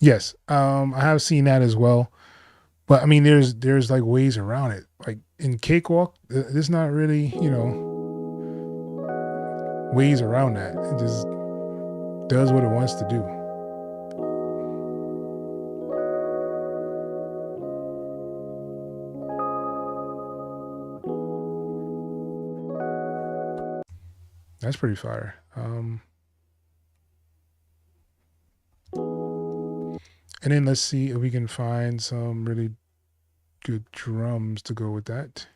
Yes, I have seen that as well. But I mean, there's like ways around it. Like in Cakewalk, there's not really, ways around that. It just does what it wants to do. That's pretty fire. And then let's see if we can find some really good drums to go with that.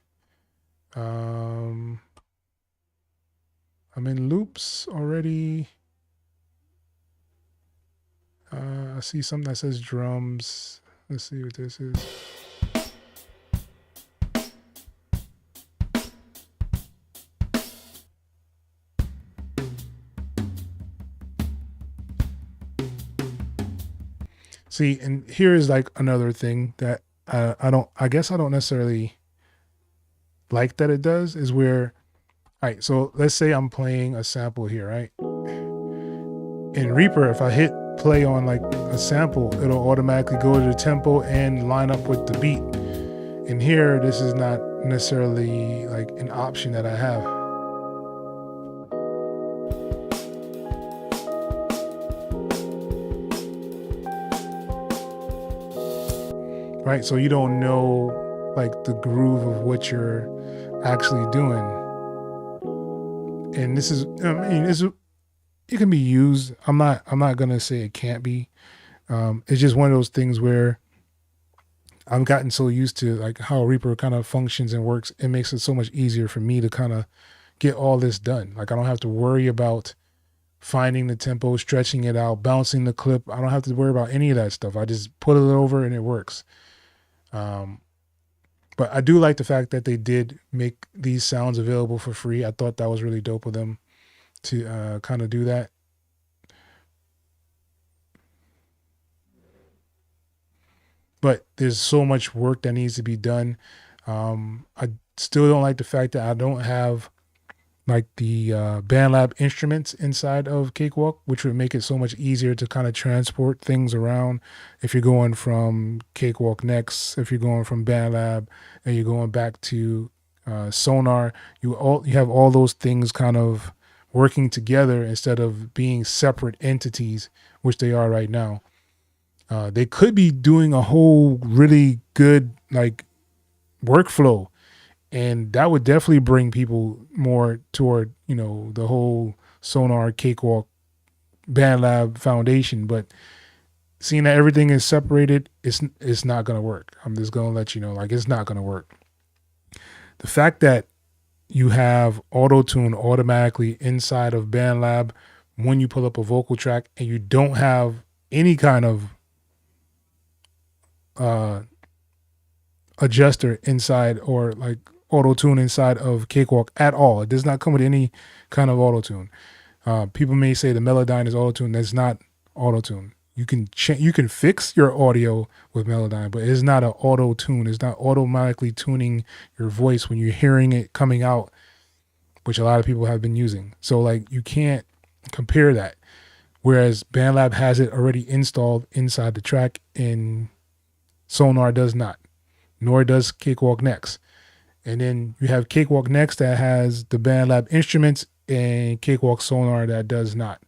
I'm in loops already. I see something that says drums. Let's see what this is. See, and here is like another thing that I guess I don't necessarily like that it does is where, all right, so let's say I'm playing a sample here, right? In Reaper, if I hit play on like a sample, it'll automatically go to the tempo and line up with the beat. And here, this is not necessarily like an option that I have. Right, so you don't know like the groove of what you're actually doing. And this is, I mean, it can be used. I'm not gonna say it can't be. It's just one of those things where I've gotten so used to like how Reaper kind of functions and works. It makes it so much easier for me to kind of get all this done. Like I don't have to worry about finding the tempo, stretching it out, bouncing the clip. I don't have to worry about any of that stuff. I just put it over and it works. But I do like the fact that they did make these sounds available for free. I thought that was really dope of them to kind of do that. But there's so much work that needs to be done. I still don't like the fact that I don't have like the BandLab instruments inside of Cakewalk, which would make it so much easier to kind of transport things around. If you're going from Cakewalk next, if you're going from BandLab and you're going back to Sonar, you have all those things kind of working together instead of being separate entities, which they are right now. They could be doing a whole really good like workflow, and that would definitely bring people more toward, you know, the whole Sonar, Cakewalk, BandLab foundation. But seeing that everything is separated, it's not going to work. I'm just going to let you know, like, it's not going to work. The fact that you have auto-tune automatically inside of BandLab when you pull up a vocal track and you don't have any kind of adjuster inside or like auto-tune inside of Cakewalk at all. It does not come with any kind of auto-tune. People may say the Melodyne is auto-tune. That's not auto-tune. You can fix your audio with Melodyne, but it's not an auto-tune. It's not automatically tuning your voice when you're hearing it coming out, which a lot of people have been using. So like you can't compare that. Whereas BandLab has it already installed inside the track and Sonar does not, nor does Cakewalk Next. And then you have Cakewalk Next that has the BandLab instruments and Cakewalk Sonar that does not.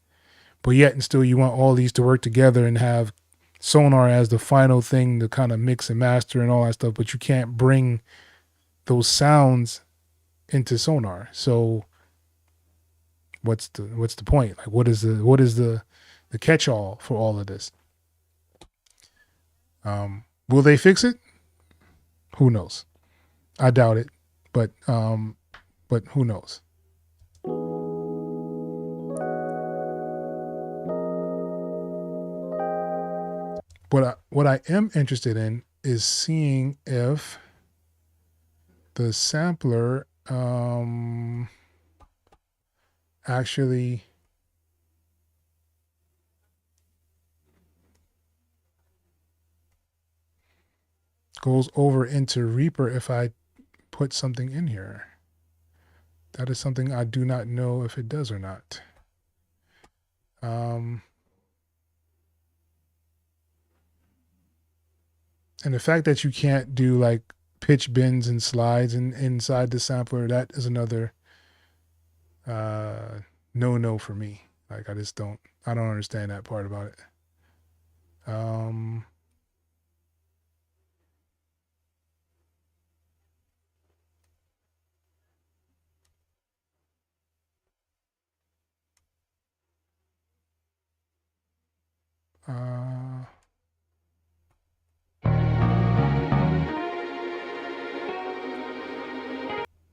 But yet and still you want all these to work together and have Sonar as the final thing to kind of mix and master and all that stuff, but you can't bring those sounds into Sonar. So what's the point? Like what is the catch-all for all of this? Will they fix it? Who knows? I doubt it, but who knows? What I am interested in is seeing if the sampler actually goes over into Reaper if I put something in here. That is something I do not know if it does or not. And the fact that you can't do like pitch bends and slides inside the sampler, that is another no for me. Like I don't understand that part about it.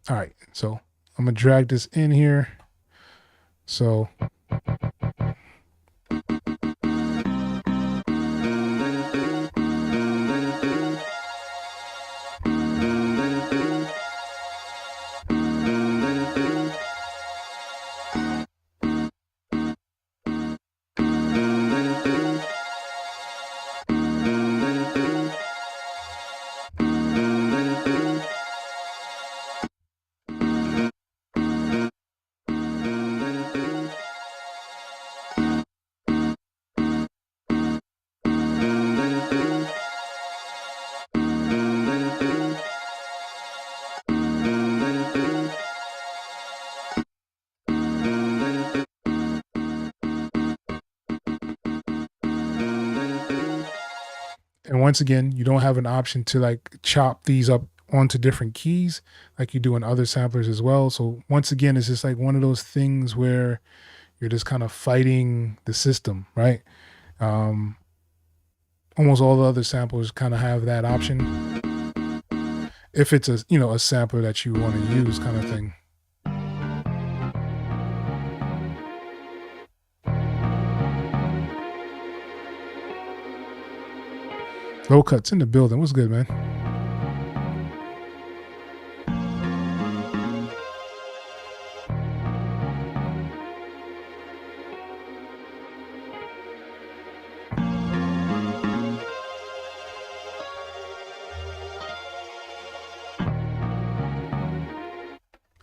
All right, so I'm gonna drag this in here. So And once again, you don't have an option to like chop these up onto different keys like you do in other samplers as well. So once again, it's just like one of those things where you're just kind of fighting the system, right? Almost all the other samplers kind of have that option if it's a, you know, a sampler that you want to use kind of thing. Low Cuts in the building. What's good, man?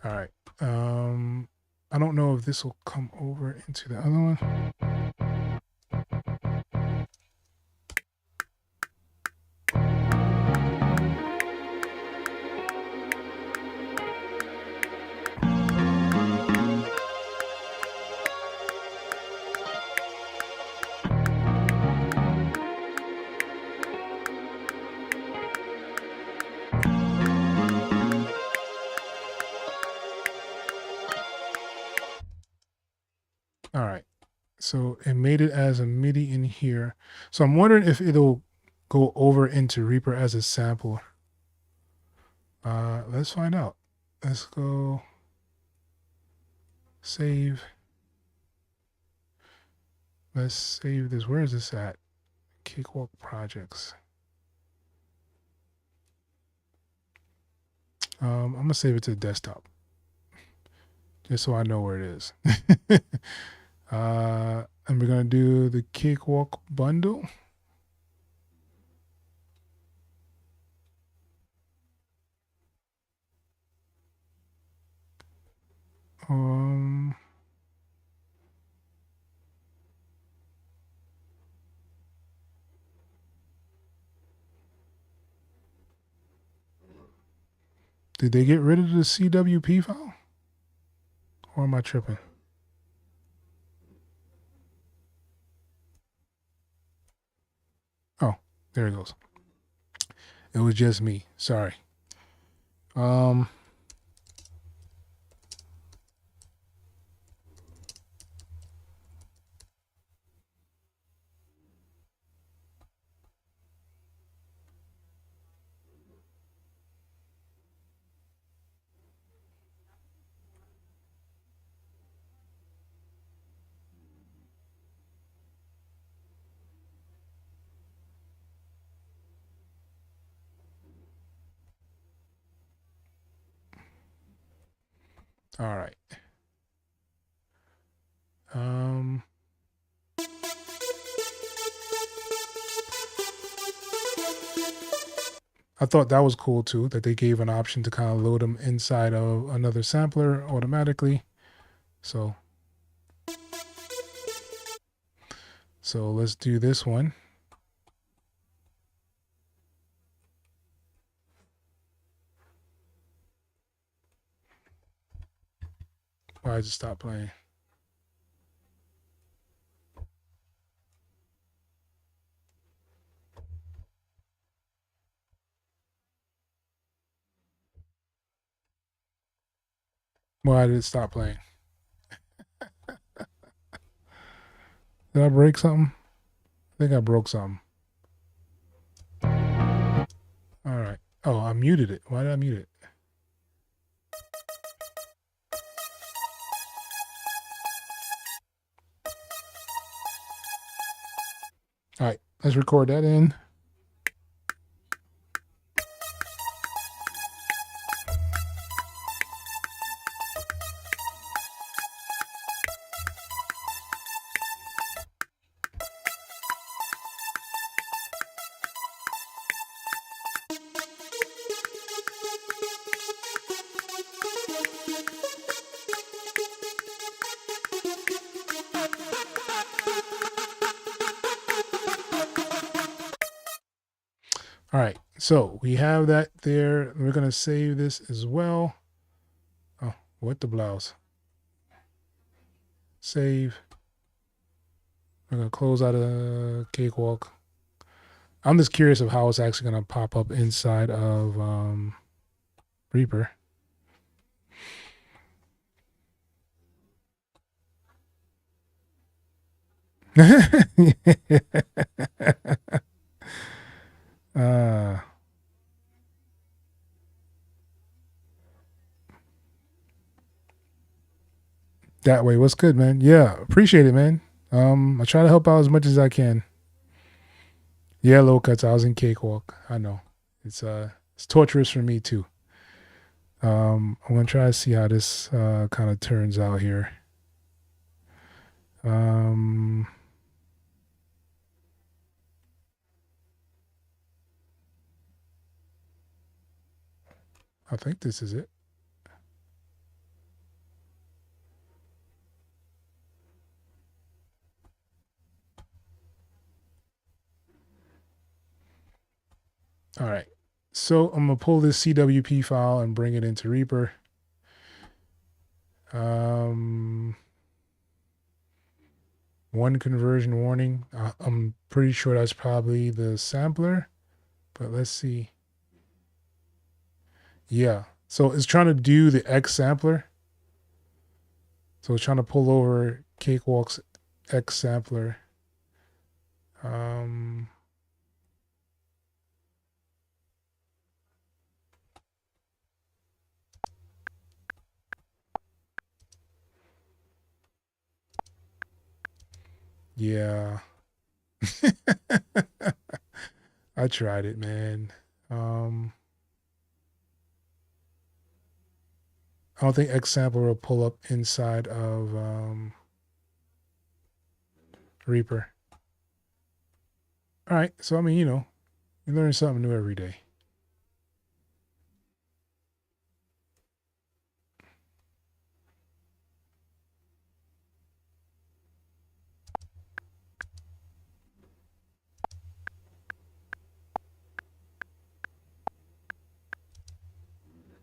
All right. I don't know if this will come over into the other one. All right. So it made it as a MIDI in here. So I'm wondering if it'll go over into Reaper as a sample. Let's find out. Let's go save. Let's save this. Where is this at? Cakewalk projects. I'm gonna save it to the desktop just so I know where it is. And we're gonna do the Cakewalk bundle. Did they get rid of the CWP file? Or am I tripping? Oh, there it goes. It was just me. Sorry. All right. I thought that was cool too, that they gave an option to kind of load them inside of another sampler automatically. So let's do this one. Why did it stop playing? Why did it stop playing? Did I break something? I think I broke something. All right. Oh, I muted it. Why did I mute it? All right. Let's record that in. All right, so we have that there. We're going to save this as well. Oh, what the blouse? Save. We're going to close out a Cakewalk. I'm just curious of how it's actually going to pop up inside of Reaper. That way, what's good, man? Yeah, appreciate it, man. I try to help out as much as I can. Yeah, low cuts. I was in Cakewalk. I know it's torturous for me too. I'm gonna try to see how this kind of turns out here. I think this is it. All right. So I'm gonna pull this CWP file and bring it into Reaper. One conversion warning. I'm pretty sure that's probably the sampler, but let's see. Yeah. So it's trying to do the X sampler. So it's trying to pull over Cakewalk's X sampler. Yeah. I tried it, man. I don't think X sampler will pull up inside of Reaper. All right. So, I mean, you learn something new every day.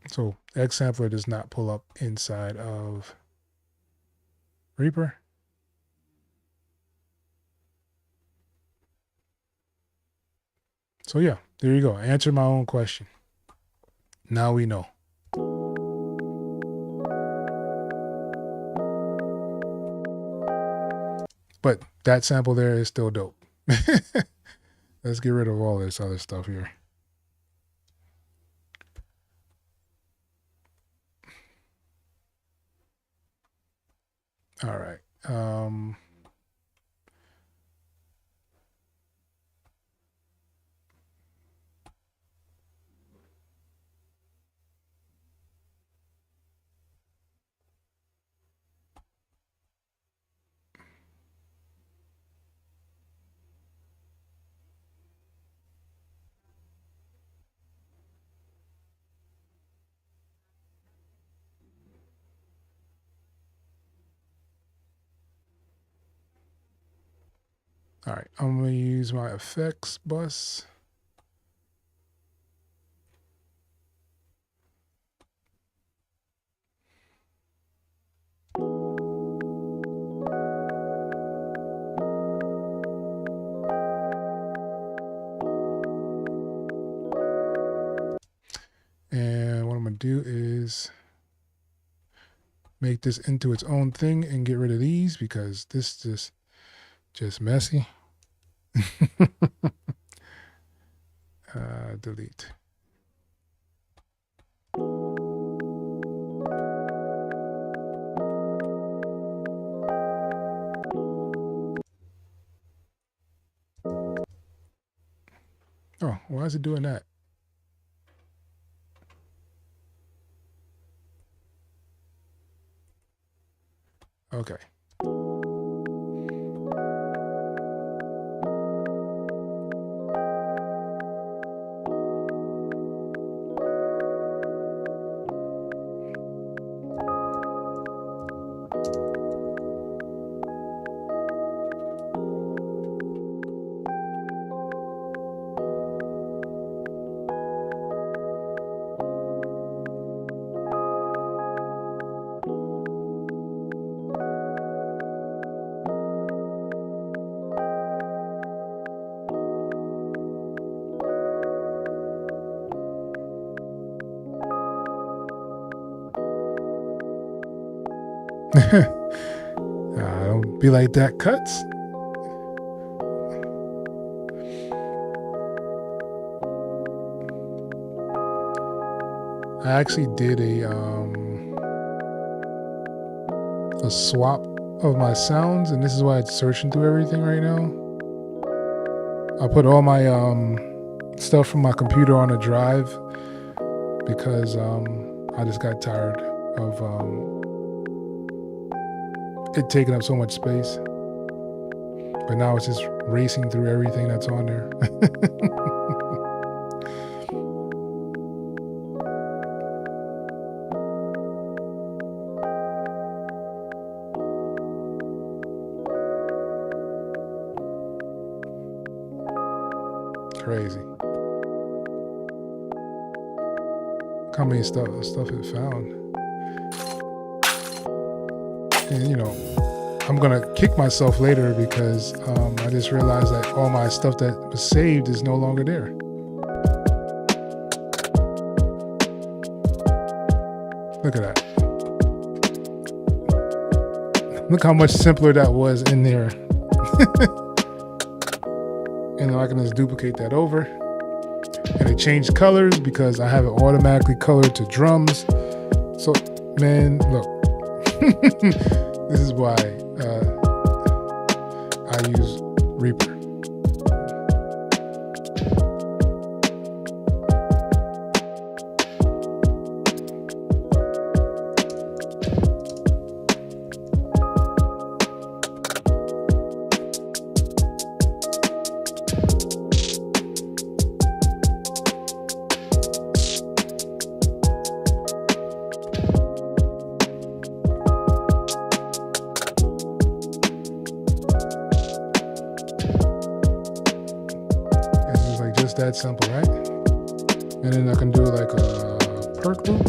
So X sampler does not pull up inside of Reaper. So yeah, there you go. I answered my own question. Now we know. But that sample there is still dope. Let's get rid of all this other stuff here. All right. All right, I'm going to use my effects bus. And what I'm going to do is make this into its own thing and get rid of these because this is just messy. Delete. Oh, why is it doing that? Okay. Don't be like that, Cuts. I actually did a swap of my sounds, and this is why it's searching through everything right now. I put all my stuff from my computer on a drive because I just got tired of it taking up so much space. But now it's just racing through everything that's on there. Crazy. How many stuff it found. And you know, I'm gonna kick myself later because I just realized that all my stuff that was saved is no longer there. Look at that. Look how much simpler that was in there. And I can just duplicate that over. And it changed colors because I have it automatically colored to drums. So, man, look. This is why I use Reaper. That simple, right? And then I can do like a perk loop.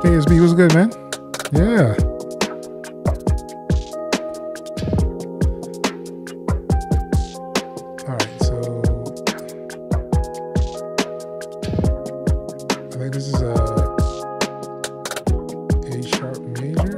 KSB was good, man. Yeah. All right, so I think this is a sharp major.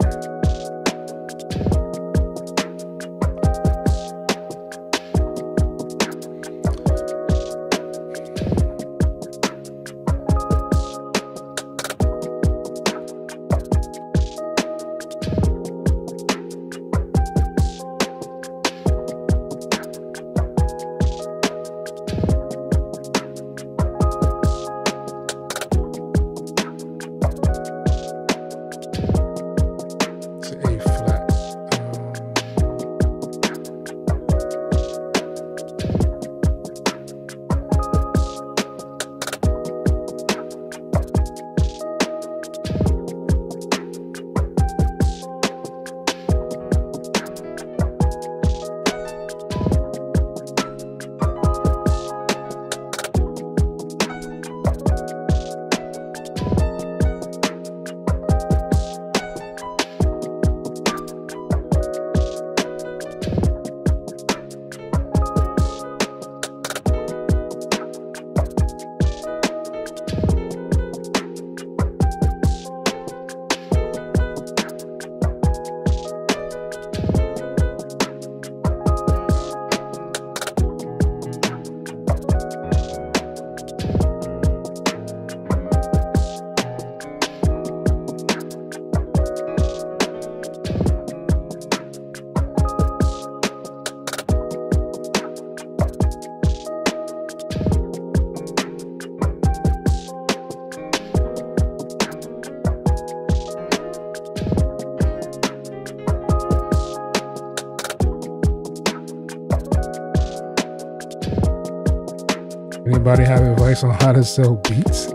Anybody have advice on how to sell beats?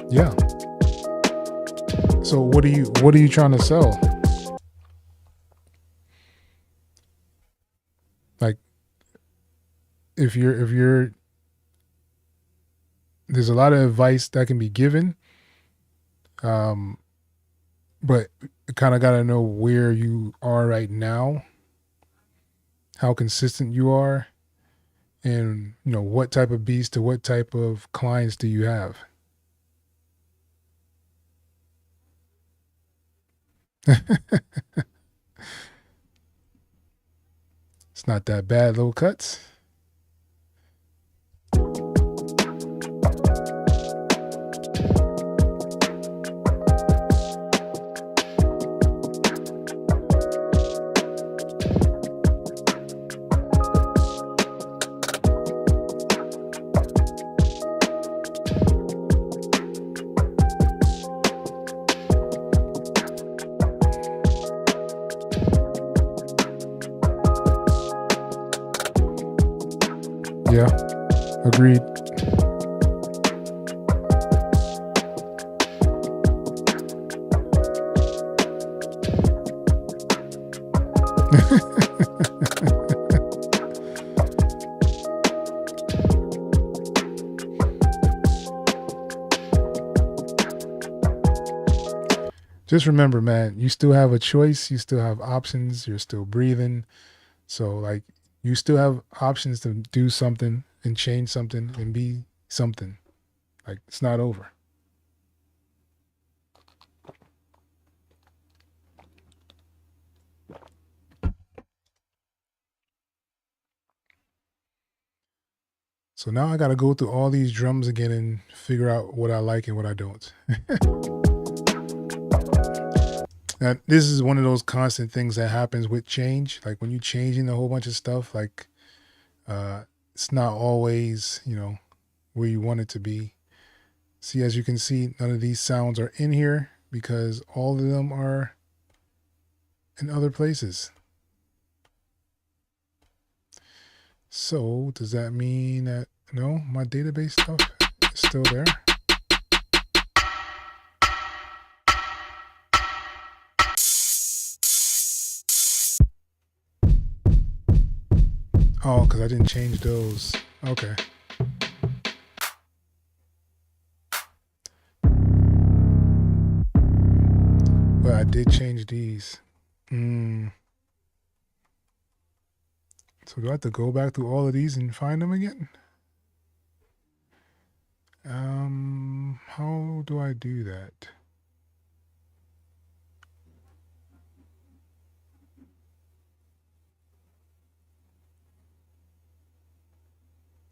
Yeah. So what are you trying to sell? Like, if you're there's a lot of advice that can be given, but you kind of got to know where you are right now, how consistent you are, and what type of beats to what type of clients do you have. It's not that bad, little cuts. Yeah, agreed. Just remember, man, you still have a choice. You still have options. You're still breathing. So, like, you still have options to do something and change something and be something. Like, it's not over. So now I got to go through all these drums again and figure out what I like and what I don't. Now, this is one of those constant things that happens with change. Like when you're changing a whole bunch of stuff, like it's not always, where you want it to be. See, as you can see, none of these sounds are in here because all of them are in other places. So does that mean that, no, my database stuff is still there? Oh, because I didn't change those. Okay. But I did change these. So do I have to go back through all of these and find them again? How do I do that?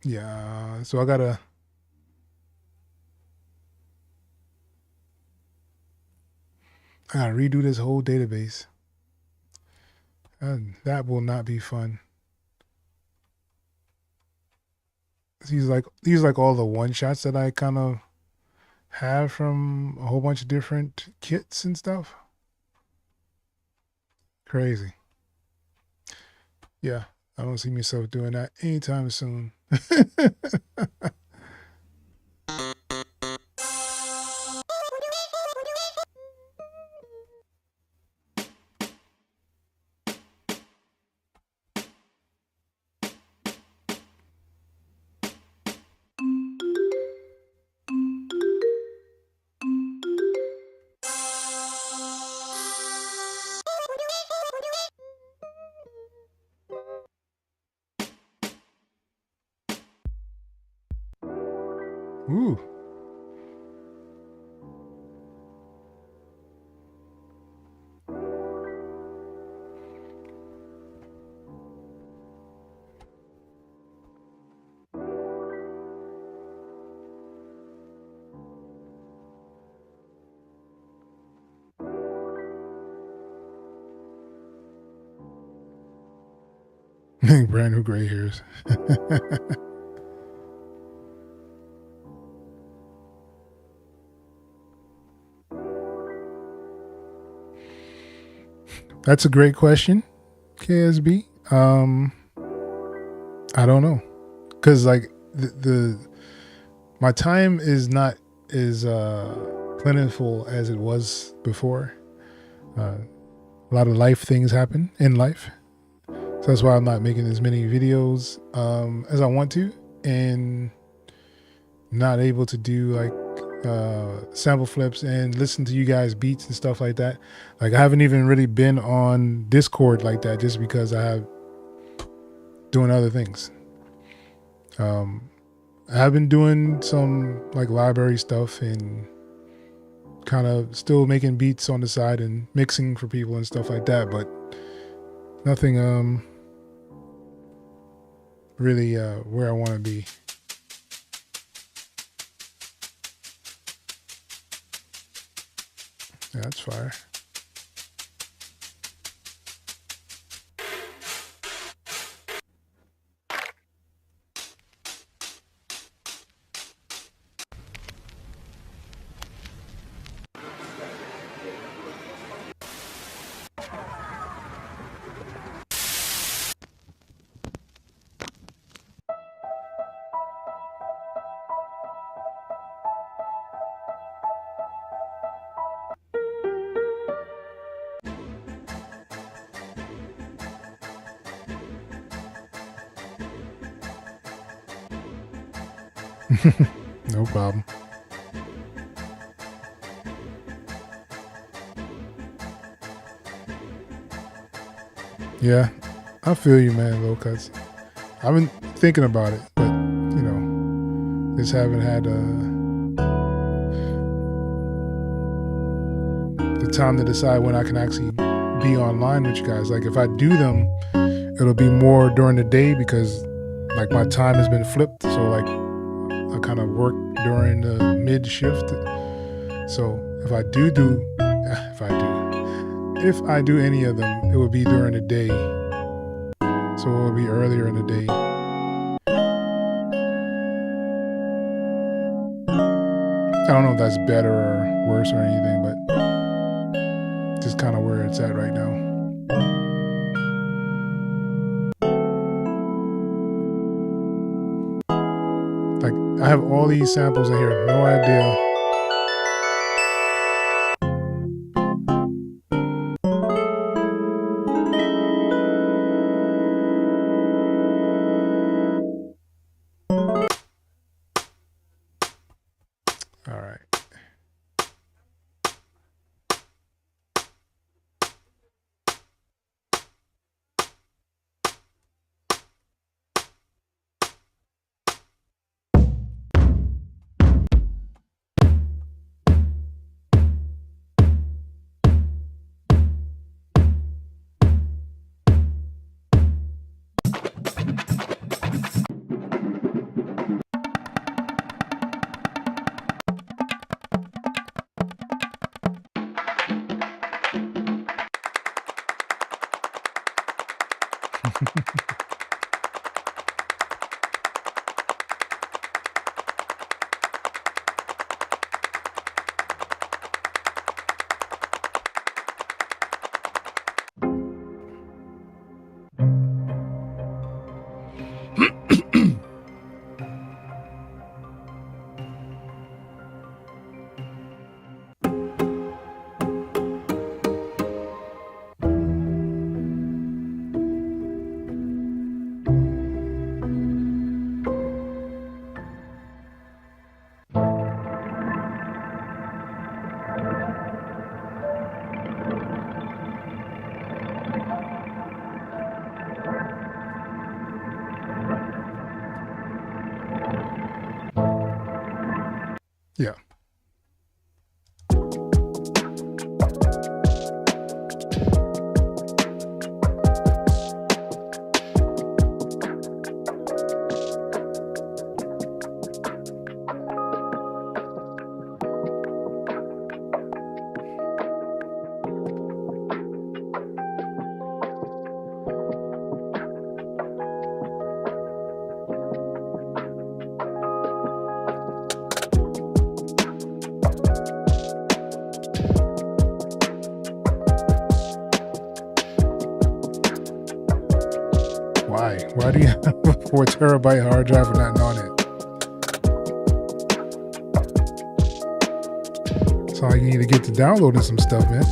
Yeah, so I gotta redo this whole database. And that will not be fun. These like all the one shots that I kind of have from a whole bunch of different kits and stuff. Crazy. Yeah, I don't see myself doing that anytime soon. Ooh. Brand new gray hairs. That's a great question, KSB. I don't know, because like my time is not as plentiful as it was before. A lot of life things happen in life, so that's why I'm not making as many videos as I want to, and not able to do like sample flips and listen to you guys beats and stuff like that. Like I haven't even really been on Discord like that, just because I have doing other things. I have been doing some like library stuff and kind of still making beats on the side and mixing for people and stuff like that, but nothing really where I want to be. Yeah, that's fire. No problem. Yeah, I feel you, man, low cuts. I've been thinking about it, but you know, just haven't had the time to decide when I can actually be online with you guys. Like if I do them, it'll be more during the day, because like my time has been flipped. So like I kind of work during the mid shift. So if I do any of them, it would be during the day. So it will be earlier in the day. I don't know if that's better or worse or anything, but just kind of where it's at right now. Like I have all these samples in here, no idea. All right. Yeah. Why? Why do you have a 4 terabyte hard drive with nothing on it? That's all you need to get to downloading some stuff, man.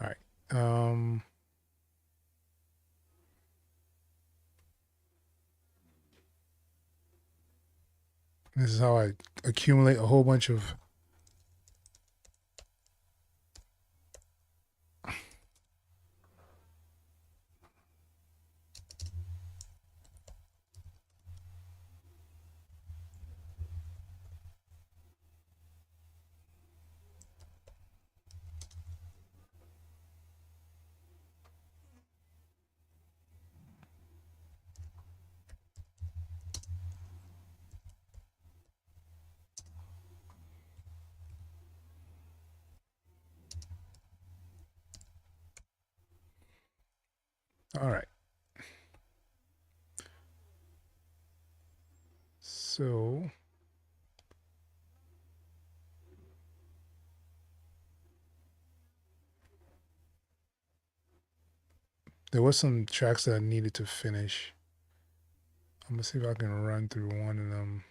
All right. This is how I accumulate a whole bunch of all right. So there was some tracks that I needed to finish. I'm gonna see if I can run through one of them.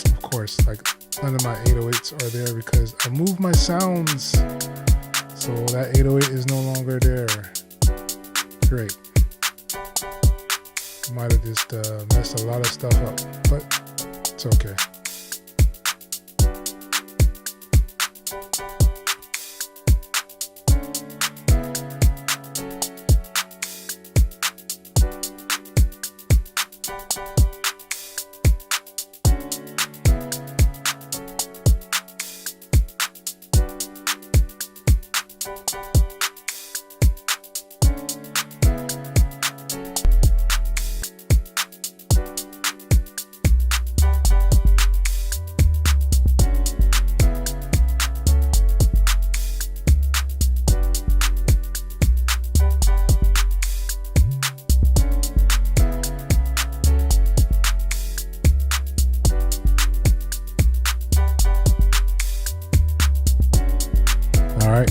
Of course, like none of my 808s are there because I moved my sounds, so that 808 is no longer there. Great. Might have just messed a lot of stuff up, but it's okay. All right.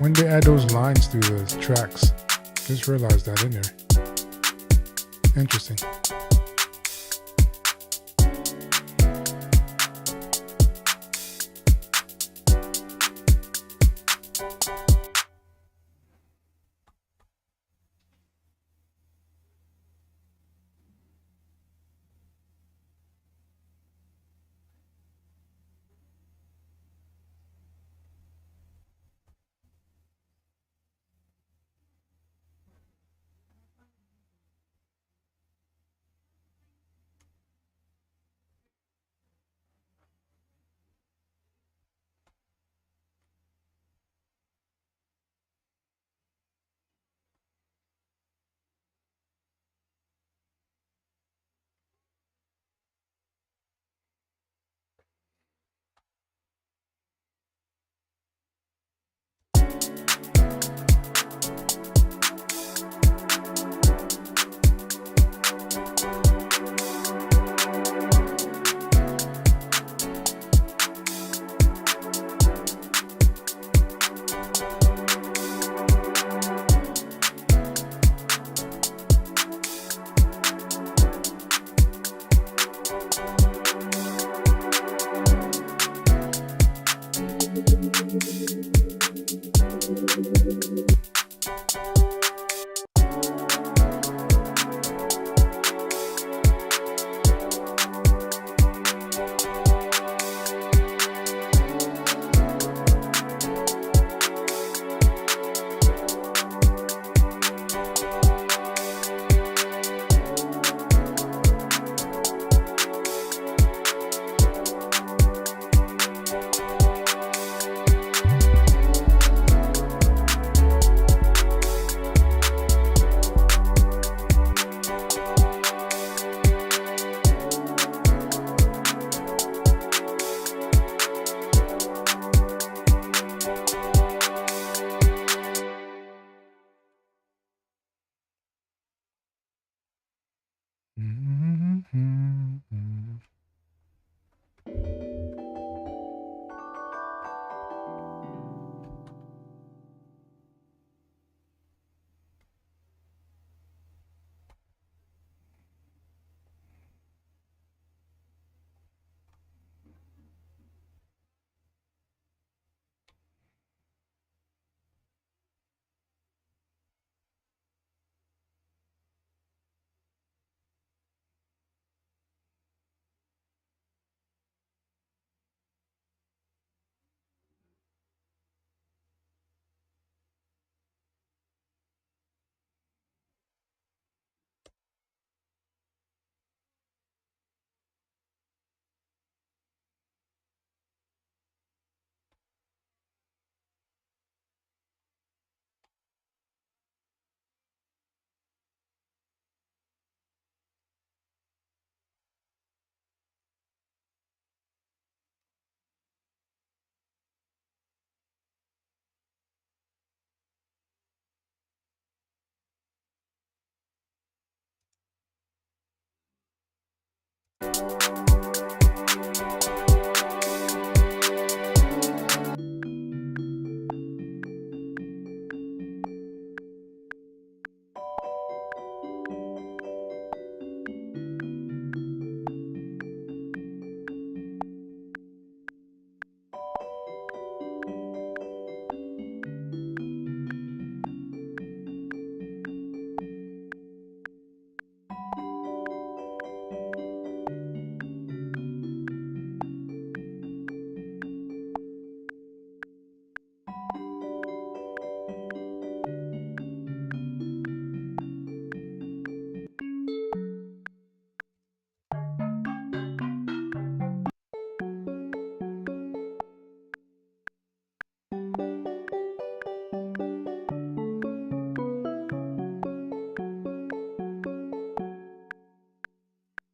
When they add those lines to the tracks, just realized that in there. Interesting.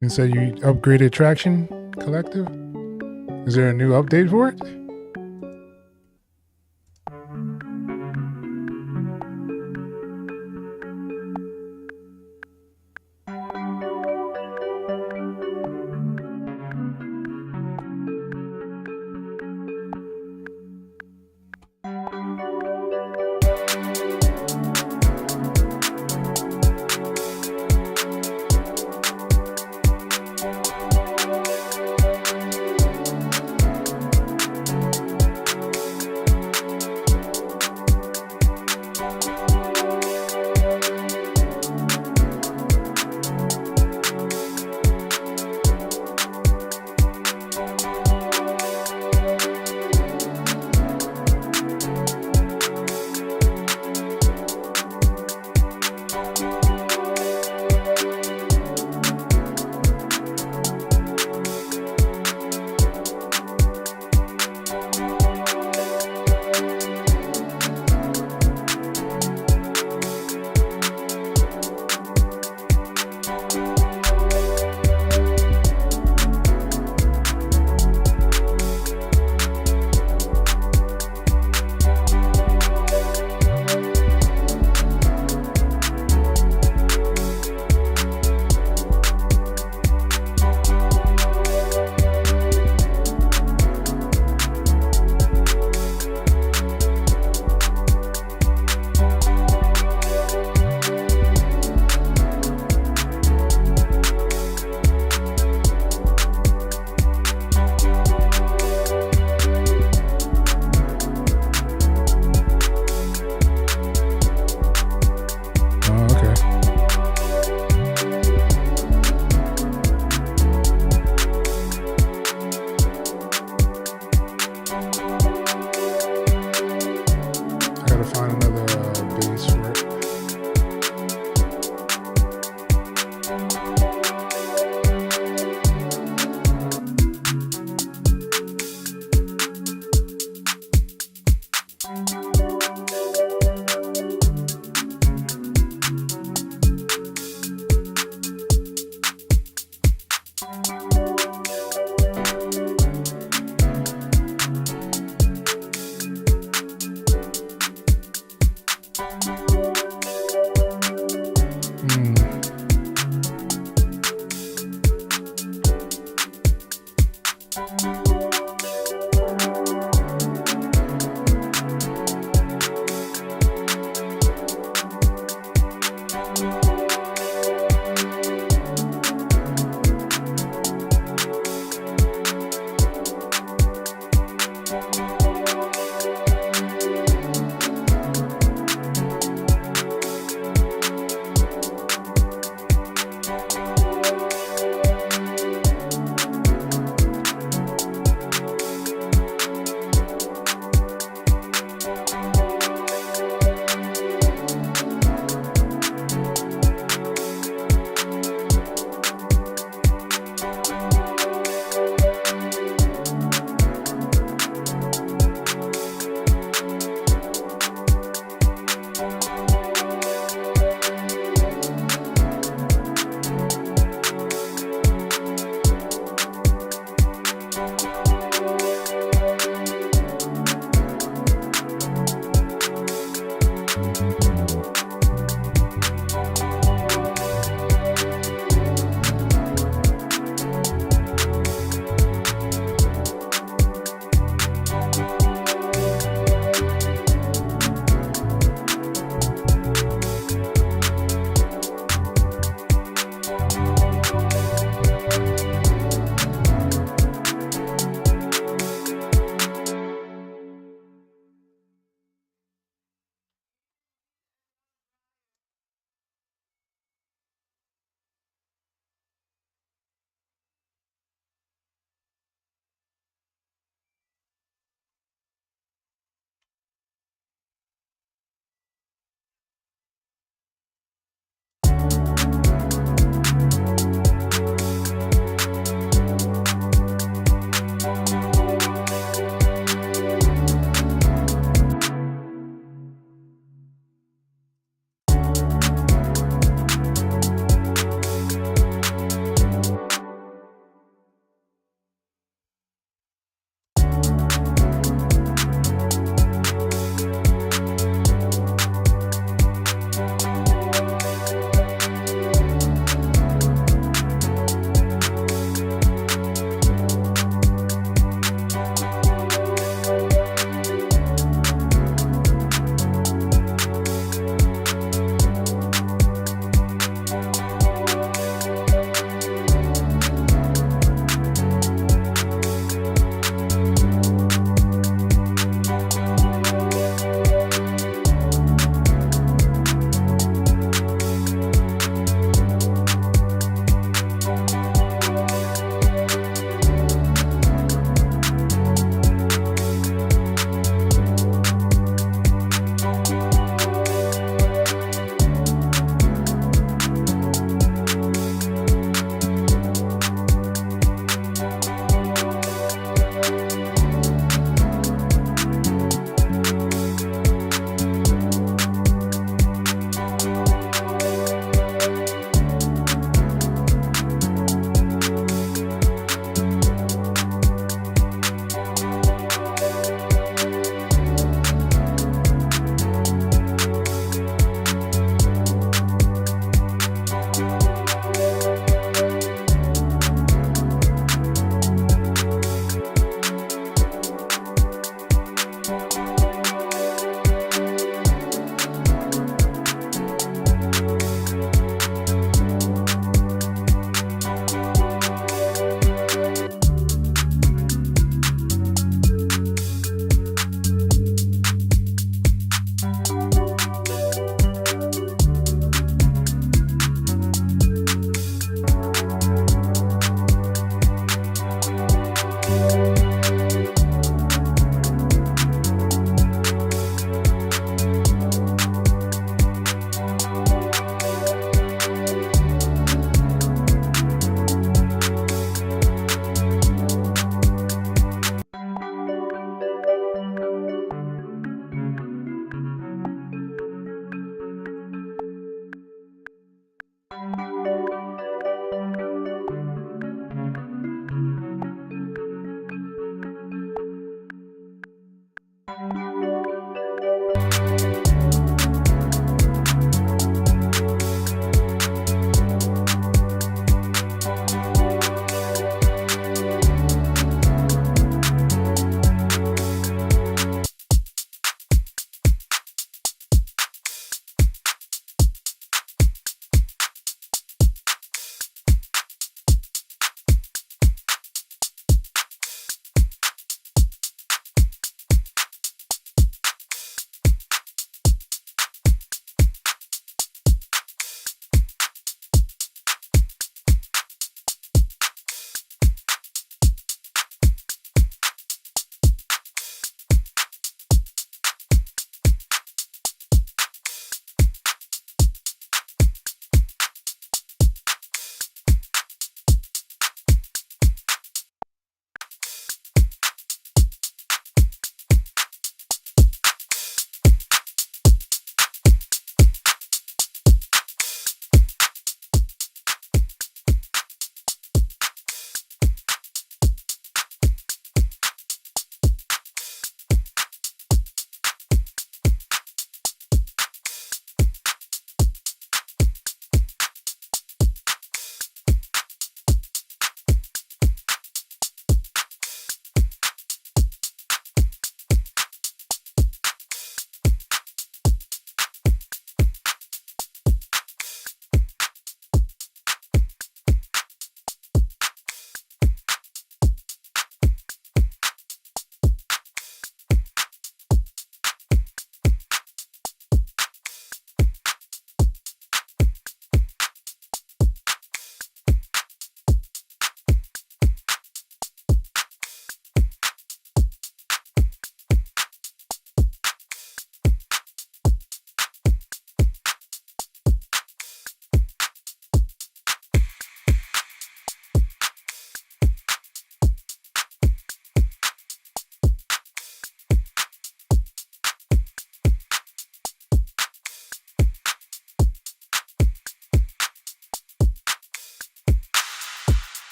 And said you upgraded Traction Collective? Is there a new update for it?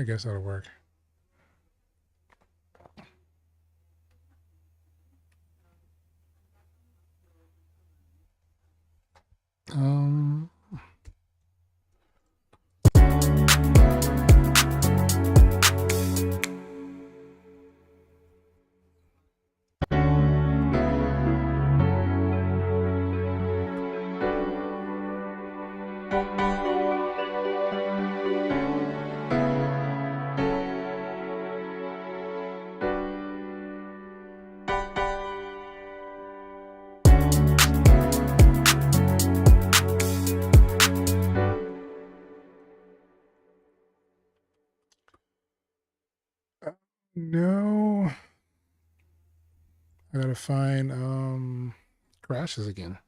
guess that'll work. No, I gotta find crashes again.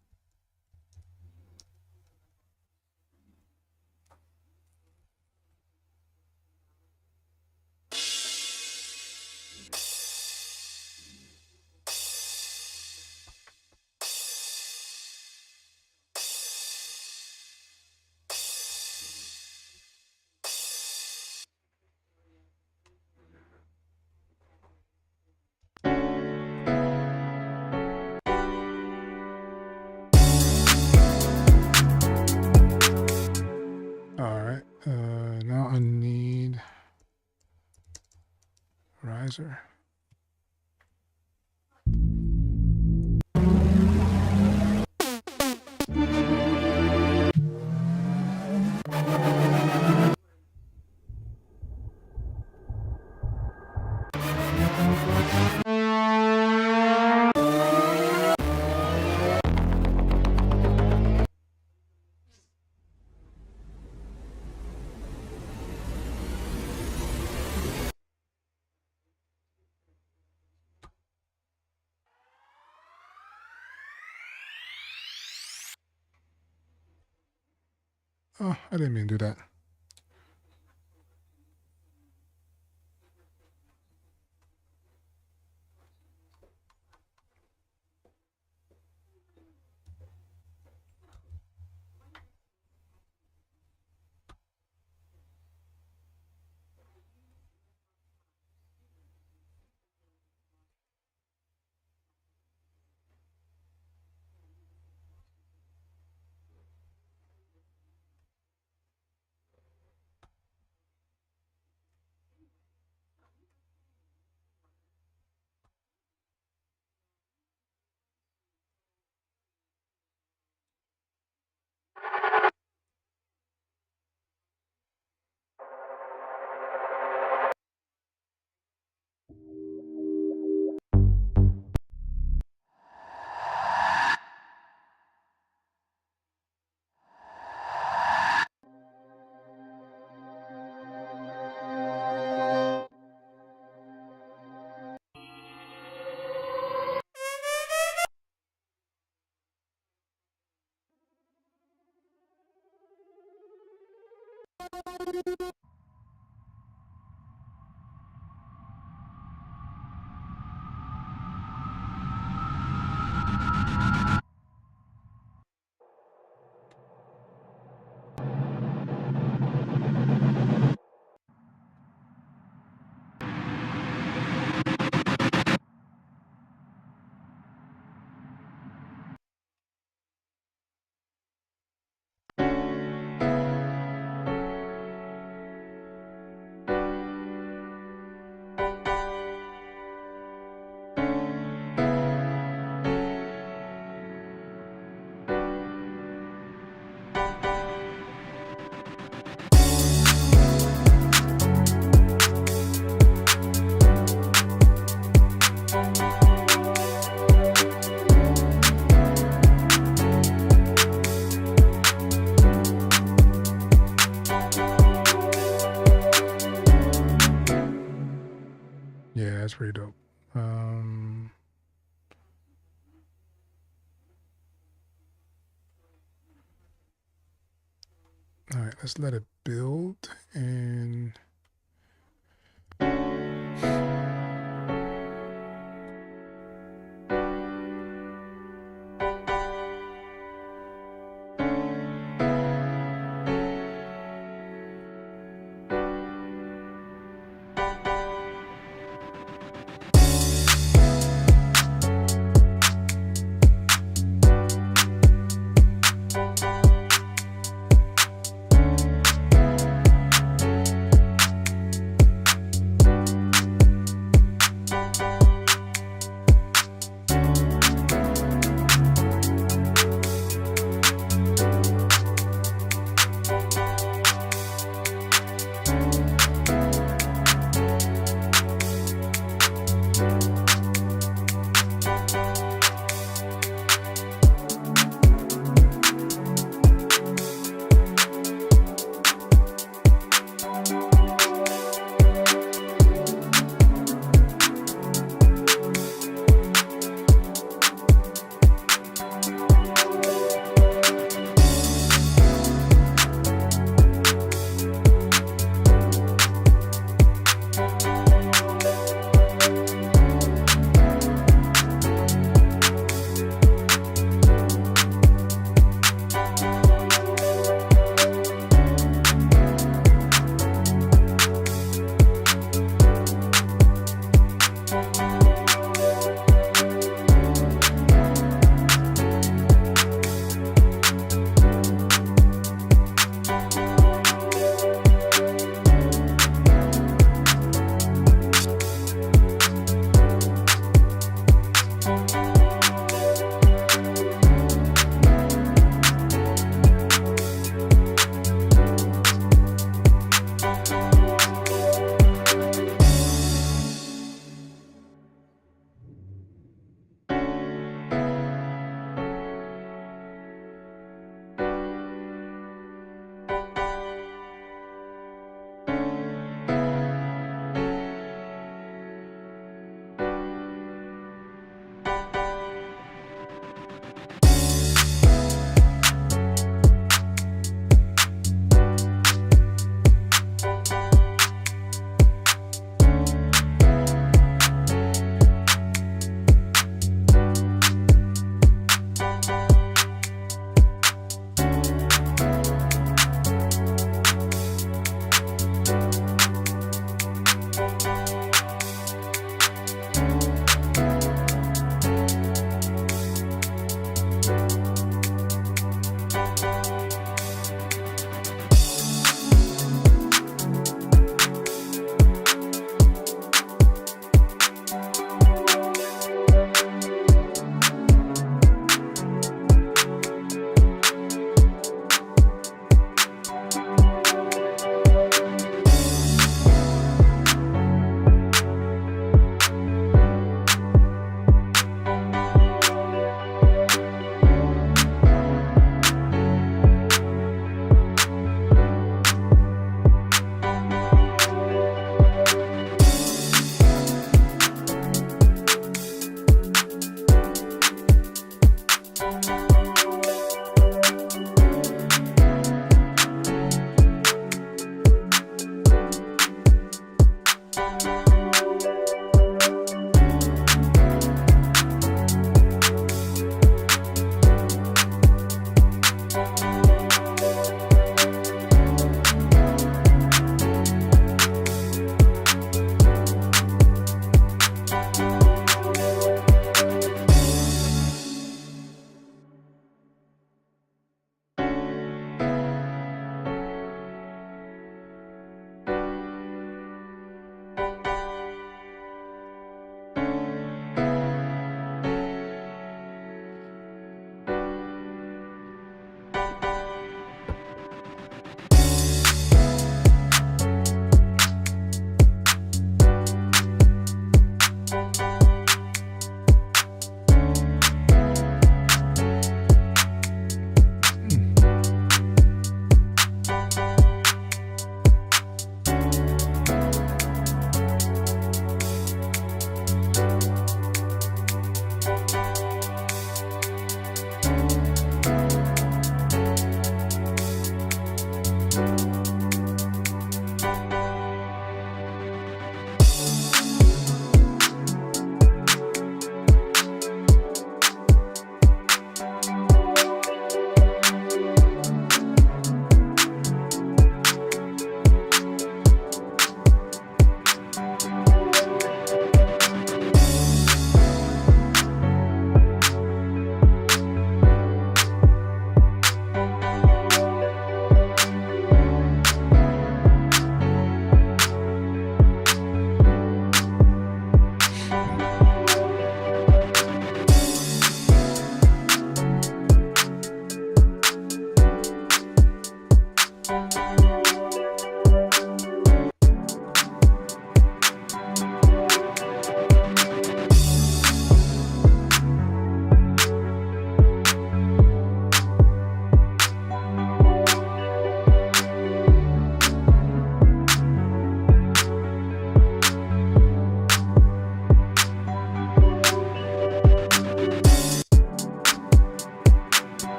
All right, now I need riser. Oh, I didn't mean to do that. Yeah, that's pretty dope. All right, let's let it build and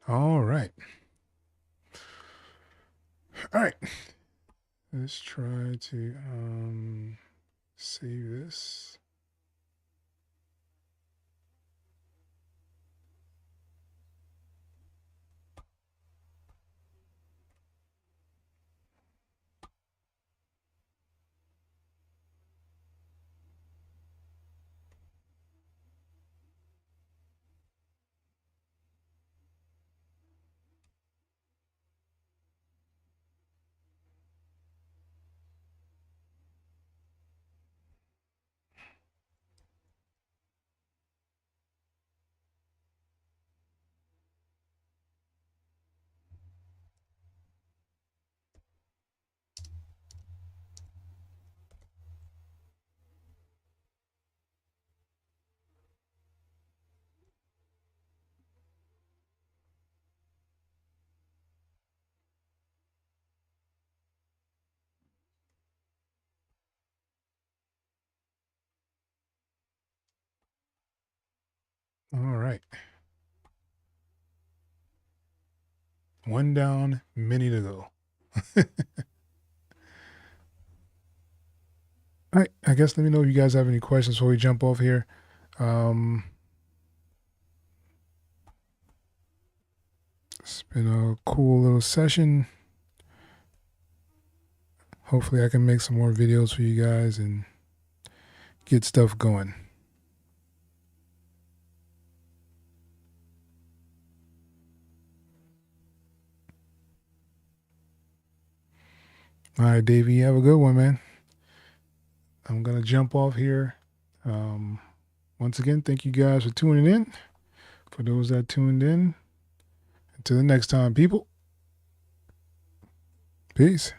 All right. All right. Let's try to save this. All right. One down, many to go. All right. I guess let me know if you guys have any questions before we jump off here. It's been a cool little session. Hopefully I can make some more videos for you guys and get stuff going. All right, Davey, have a good one, man. I'm going to jump off here. Once again, thank you guys for tuning in. For those that tuned in, until the next time, people. Peace.